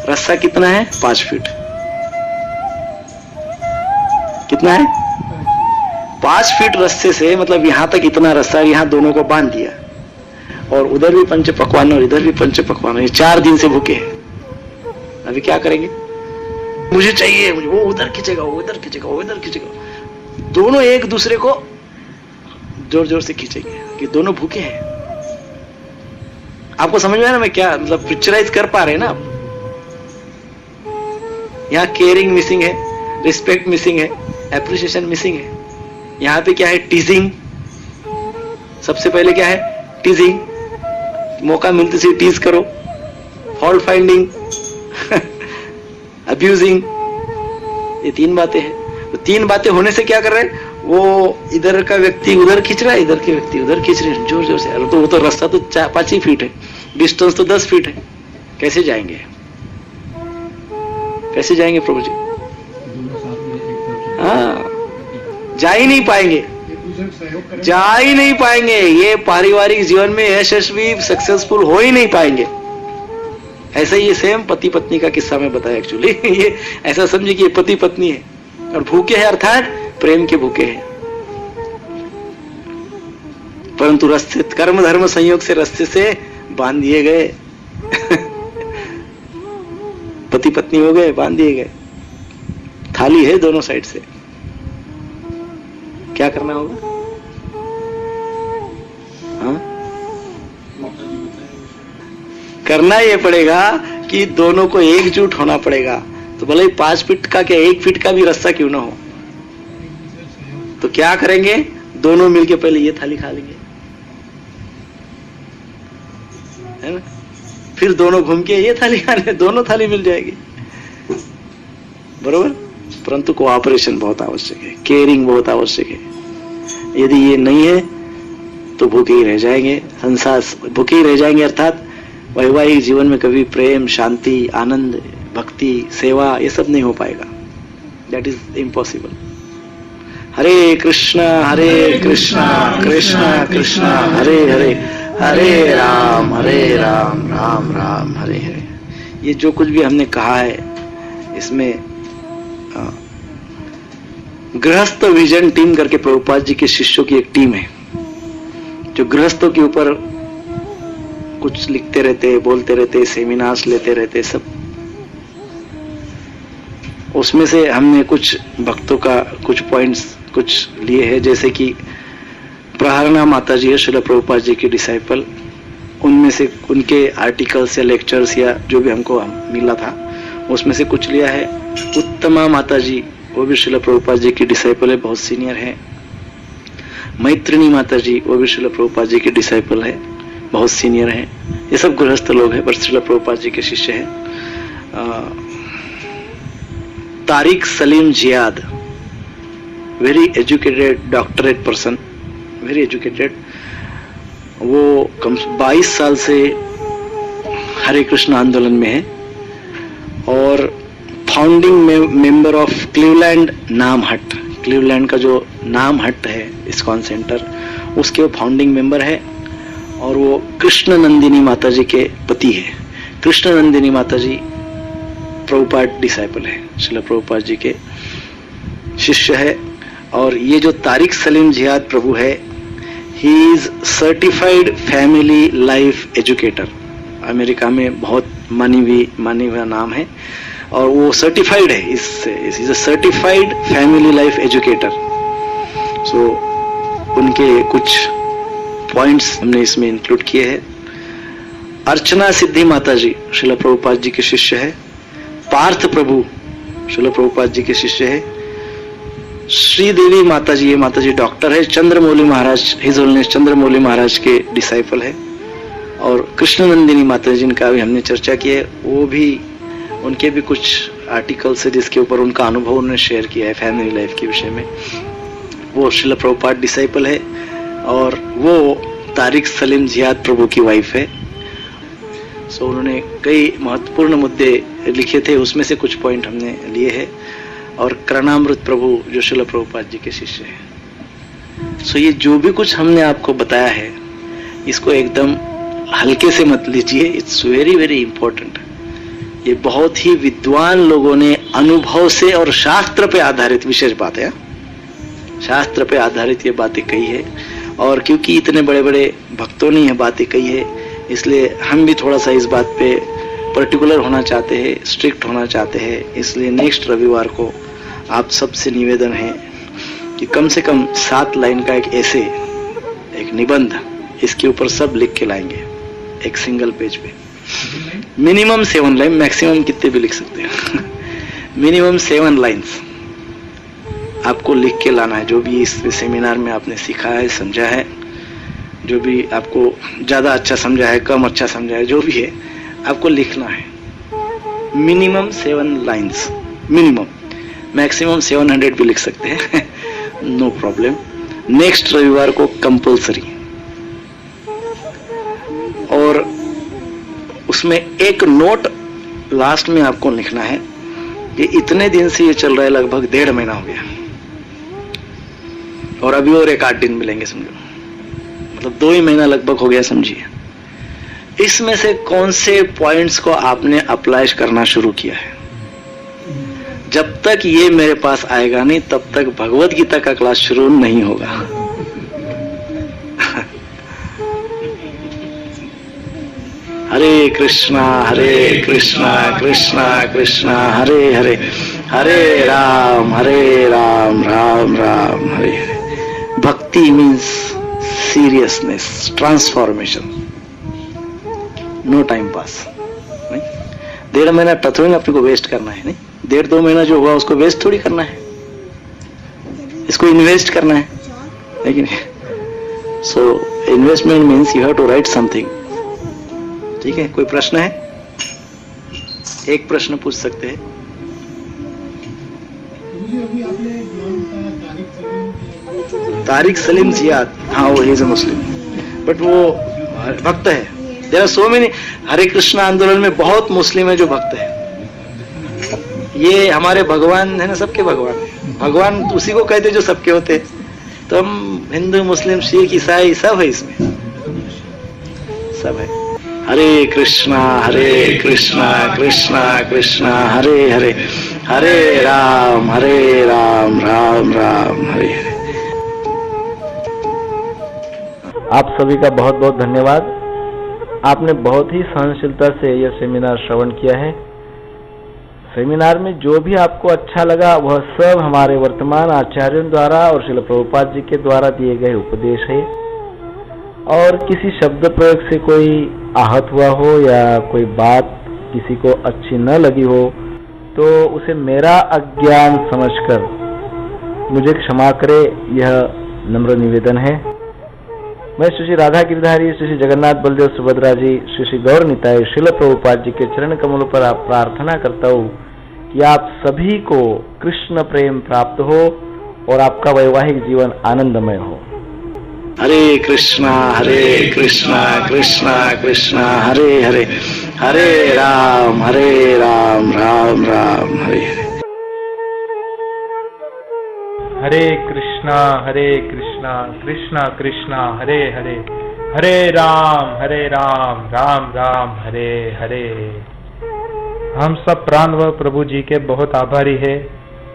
रस्सा कितना है? 5 फीट। कितना है? 5 फीट रस्से से, मतलब यहां तक इतना रस्सा, यहां दोनों को बांध दिया, और उधर भी पंच पकवान और इधर भी पंच पकवान। ये 4 दिन से भूखे हैं, अभी क्या करेंगे? मुझे चाहिए, मुझे, वो उधर खींचेगा, वो इधर खींचेगा, वो इधर खींचेगा, दोनों एक दूसरे को जोर जोर से खींचेंगे कि दोनों भूखे हैं। आपको समझ में आया ना मैं क्या मतलब पिक्चराइज कर पा रहे हैं ना आप? यहाँ केयरिंग मिसिंग है, रिस्पेक्ट मिसिंग है, एप्रिसिएशन मिसिंग है। यहाँ पे क्या है? टीजिंग, सबसे पहले क्या है? टीजिंग, मौका मिलते से टीज करो, फॉल्ट फाइंडिंग, अब्यूजिंग, ये 3 बातें हैं। तो 3 बातें होने से क्या कर रहे हैं? वो इधर का व्यक्ति उधर खींच रहा है, इधर के व्यक्ति उधर खींच रहे हैं जोर जोर से। अरे तो वो तो रास्ता तो 5 ही फीट है, डिस्टेंस तो 10 फीट है, कैसे जाएंगे? कैसे जाएंगे प्रभु जी? दोनों साथ में एक तरफ हाँ, जा ही नहीं पाएंगे, एक दूसरे को सहयोग करें। जा ही नहीं पाएंगे। ये पारिवारिक जीवन में यशस्वी सक्सेसफुल हो ही नहीं पाएंगे। ऐसा ही ये सेम पति पत्नी का किस्सा में बताया एक्चुअली। ये ऐसा समझिए कि ये पति पत्नी है और भूखे हैं, अर्थात प्रेम के भूखे हैं, परंतु रास्ते कर्म धर्म संयोग से रास्ते से बांध दिए गए। पति पत्नी हो गए, बांध दिए गए। थाली है दोनों साइड से, क्या करना होगा? हाँ? करना ये पड़ेगा कि दोनों को एकजुट होना पड़ेगा। तो भले ही 5 फीट का क्या 1 फीट का भी रास्ता क्यों ना हो, तो क्या करेंगे? दोनों मिलके पहले ये थाली खा लेंगे, है ना? फिर दोनों घूम के ये थाली खाने, दोनों थाली मिल जाएगी, बरोबर। परंतु कोऑपरेशन बहुत आवश्यक है, केयरिंग बहुत आवश्यक है। यदि ये नहीं है तो भूखे ही रह जाएंगे, संसार भूखे ही रह जाएंगे, अर्थात वैवाहिक जीवन में कभी प्रेम, शांति, आनंद, भक्ति, सेवा ये सब नहीं हो पाएगा। That is impossible. Hare Krishna Krishna Krishna Hare Hare, Hare Ram Ram Ram Hare Hare. ये जो कुछ भी हमने कहा है इसमें गृहस्थ विजन टीम करके प्रभुपाद जी के शिष्यों की एक टीम है, जो गृहस्थों के ऊपर कुछ लिखते रहते, बोलते रहते, सेमिनार्स लेते रहते सब। उसमें से हमने कुछ भक्तों का कुछ पॉइंट्स कुछ लिए हैं, जैसे कि प्रहरणा माता जी है श्रील प्रभुपाद जी की डिसाइपल, उनमें से उनके आर्टिकल्स या लेक्चर्स या जो भी हमको मिला था उसमें से कुछ लिया है। उत्तमा माता जी, वो भी श्रील प्रभुपाद जी की डिसाइपल है, बहुत सीनियर है। मैत्रिणी माता जी, वो भी श्रील प्रभुपाद जी की डिसाइपल है, बहुत सीनियर है। ये सब गृहस्थ लोग हैं, बट श्रील प्रभुपाद जी के शिष्य हैं। Tariq Salim Ziyad, very educated doctorate person, very educated. वो कम 22 साल से हरे कृष्ण आंदोलन में है और फाउंडिंग मेंबर ऑफ क्लीवलैंड नाम हट, क्लीवलैंड का जो नाम हट है इस्कॉन सेंटर, उसके वो फाउंडिंग मेंबर है। और वो कृष्ण नंदिनी माता जी के पति है। कृष्ण नंदिनी माता जी प्रभुपाद डिसाइपल है, श्रील प्रभुपाद जी के शिष्य है। और ये जो तारिक सलीम जिहाद प्रभु है, he is certified family life educator. America में बहुत मानी हुआ नाम है और वो सर्टिफाइड है, is a certified family life educator. So उनके कुछ पॉइंट्स हमने इसमें इंक्लूड किए हैं। अर्चना सिद्धि माता जी श्रील प्रभुपाद जी के शिष्य है। पार्थ प्रभु श्रील प्रभुपाद जी के शिष्य है। श्रीदेवी माता जी, ये माता जी डॉक्टर है। चंद्रमौली महाराज, हिज होलिनेस चंद्रमौली महाराज के डिसाइपल है। और कृष्ण नंदिनी माता जी, जिनका भी हमने चर्चा की है, वो भी उनके भी कुछ आर्टिकल्स है जिसके ऊपर उनका अनुभव उन्होंने शेयर किया है फैमिली लाइफ के विषय में। वो श्रील प्रभुपाद डिसाइपल है और वो तारिक सलीम जियाद प्रभु की वाइफ है। सो उन्होंने कई महत्वपूर्ण मुद्दे लिखे थे, उसमें से कुछ पॉइंट हमने लिए हैं। और कर्णामृत प्रभु जो श्रील प्रभुपाद जी के शिष्य हैं। सो ये जो भी कुछ हमने आपको बताया है, इसको एकदम हल्के से मत लीजिए, इट्स वेरी वेरी इंपॉर्टेंट। ये बहुत ही विद्वान लोगों ने अनुभव से और शास्त्र पे आधारित, विशेष बात है, शास्त्र पे आधारित ये बातें कही है। और क्योंकि इतने बड़े बड़े भक्तों ने ये बातें कही है, इसलिए हम भी थोड़ा सा इस बात पे पर्टिकुलर होना चाहते हैं, स्ट्रिक्ट होना चाहते हैं। इसलिए नेक्स्ट रविवार को आप सबसे निवेदन है कि कम से कम 7 लाइन का एक ऐसे, एक निबंध, इसके ऊपर सब लिख के लाएंगे एक सिंगल पेज पे। मिनिमम 7 लाइन, मैक्सिमम कितने भी लिख सकते हैं। मिनिमम 7 लाइन्स आपको लिख के लाना है, जो भी इस सेमिनार में आपने सीखा है, समझा है। जो भी आपको ज़्यादा अच्छा समझा है, कम अच्छा समझा है, जो भी है आपको लिखना है। मिनिमम 7 लाइन्स, मिनिमम, मैक्सिमम 700 भी लिख सकते हैं नो प्रॉब्लम। नेक्स्ट रविवार को कंपल्सरी। और उसमें एक नोट लास्ट में आपको लिखना है कि इतने दिन से ये चल रहा है, लगभग 1.5 महीना हो गया, और अभी और 1-8 दिन मिलेंगे, समझो मतलब 2 ही महीना लगभग हो गया, समझिए। इसमें से कौन से पॉइंट्स को आपने अप्लाई करना शुरू किया है? जब तक ये मेरे पास आएगा नहीं, तब तक भगवत गीता का क्लास शुरू नहीं होगा। हरे कृष्णा कृष्णा कृष्णा हरे हरे, हरे राम राम राम हरे हरे। भक्ति means seriousness, transformation, no time pass. 1.5 महीना थोड़ी ना अपने को वेस्ट करना है, नहीं 1.5-2 महीना जो हुआ उसको वेस्ट थोड़ी करना है, इसको इन्वेस्ट करना है, लेकिन so investment means you have to write something. ठीक है, कोई प्रश्न है? एक प्रश्न पूछ सकते हैं। अभी आपने नाम बताया तारिक सलीम जियाद, हाँ वो इज अ मुस्लिम, बट वो भक्त है। देयर आर सो मेनी, हरे कृष्णा आंदोलन में बहुत मुस्लिम है जो भक्त है। ये हमारे भगवान है ना, सबके भगवान है। भगवान उसी को कहते जो सबके होते हैं। तो हम हिंदू, मुस्लिम, सिख, ईसाई सब है, इसमें सब है। हरे कृष्णा कृष्णा कृष्णा हरे हरे, हरे राम राम राम हरे हरे। आप सभी का बहुत बहुत धन्यवाद। आपने बहुत ही सहनशीलता से यह सेमिनार श्रवण किया है। सेमिनार में जो भी आपको अच्छा लगा वह सब हमारे वर्तमान आचार्यों द्वारा और श्रील प्रभुपाद जी के द्वारा दिए गए उपदेश है। और किसी शब्द प्रयोग से कोई आहत हुआ हो या कोई बात किसी को अच्छी न लगी हो तो उसे मेरा अज्ञान समझकर मुझे क्षमा करे, यह नम्र निवेदन है। मैं श्री राधा गिरधारी, श्री जगन्नाथ बलदेव सुभद्रा जी, श्री गौर निताई, श्रील प्रभुपाद जी के चरण कमलों पर आप प्रार्थना करता हूँ कि आप सभी को कृष्ण प्रेम प्राप्त हो और आपका वैवाहिक जीवन आनंदमय हो। हरे कृष्णा कृष्णा कृष्णा हरे हरे, हरे राम राम राम हरे हरे। हरे कृष्णा कृष्णा कृष्णा हरे हरे, हरे राम राम राम हरे हरे। हम सब प्राणवय प्रभु जी के बहुत आभारी है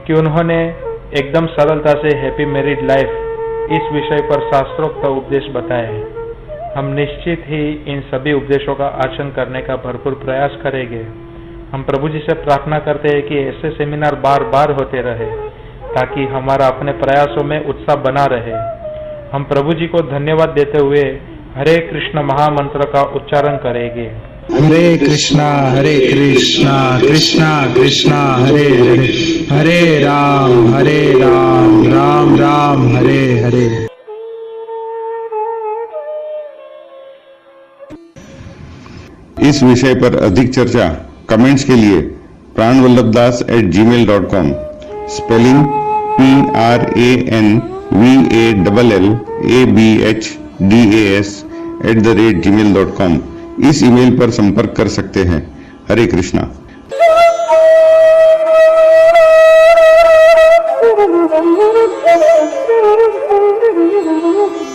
कि उन्होंने एकदम सरलता से हैप्पी मैरिड लाइफ इस विषय पर शास्त्रोक्त उपदेश बताए। हम निश्चित ही इन सभी उपदेशों का आचरण करने का भरपूर प्रयास करेंगे। हम प्रभु जी से प्रार्थना करते हैं कि ऐसे सेमिनार बार बार होते रहे ताकि हमारा अपने प्रयासों में उत्साह बना रहे। हम प्रभु जी को धन्यवाद देते हुए हरे कृष्ण महामंत्र का उच्चारण करेंगे। हरे कृष्णा कृष्णा कृष्णा हरे हरे, हरे राम राम राम हरे हरे। इस विषय पर अधिक चर्चा कमेंट्स के लिए pranvallabhdas@gmail.com, स्पेलिंग PRANVALLABHDAS@gmail.com इस ईमेल पर संपर्क कर सकते हैं। हरे कृष्णा। Thank you.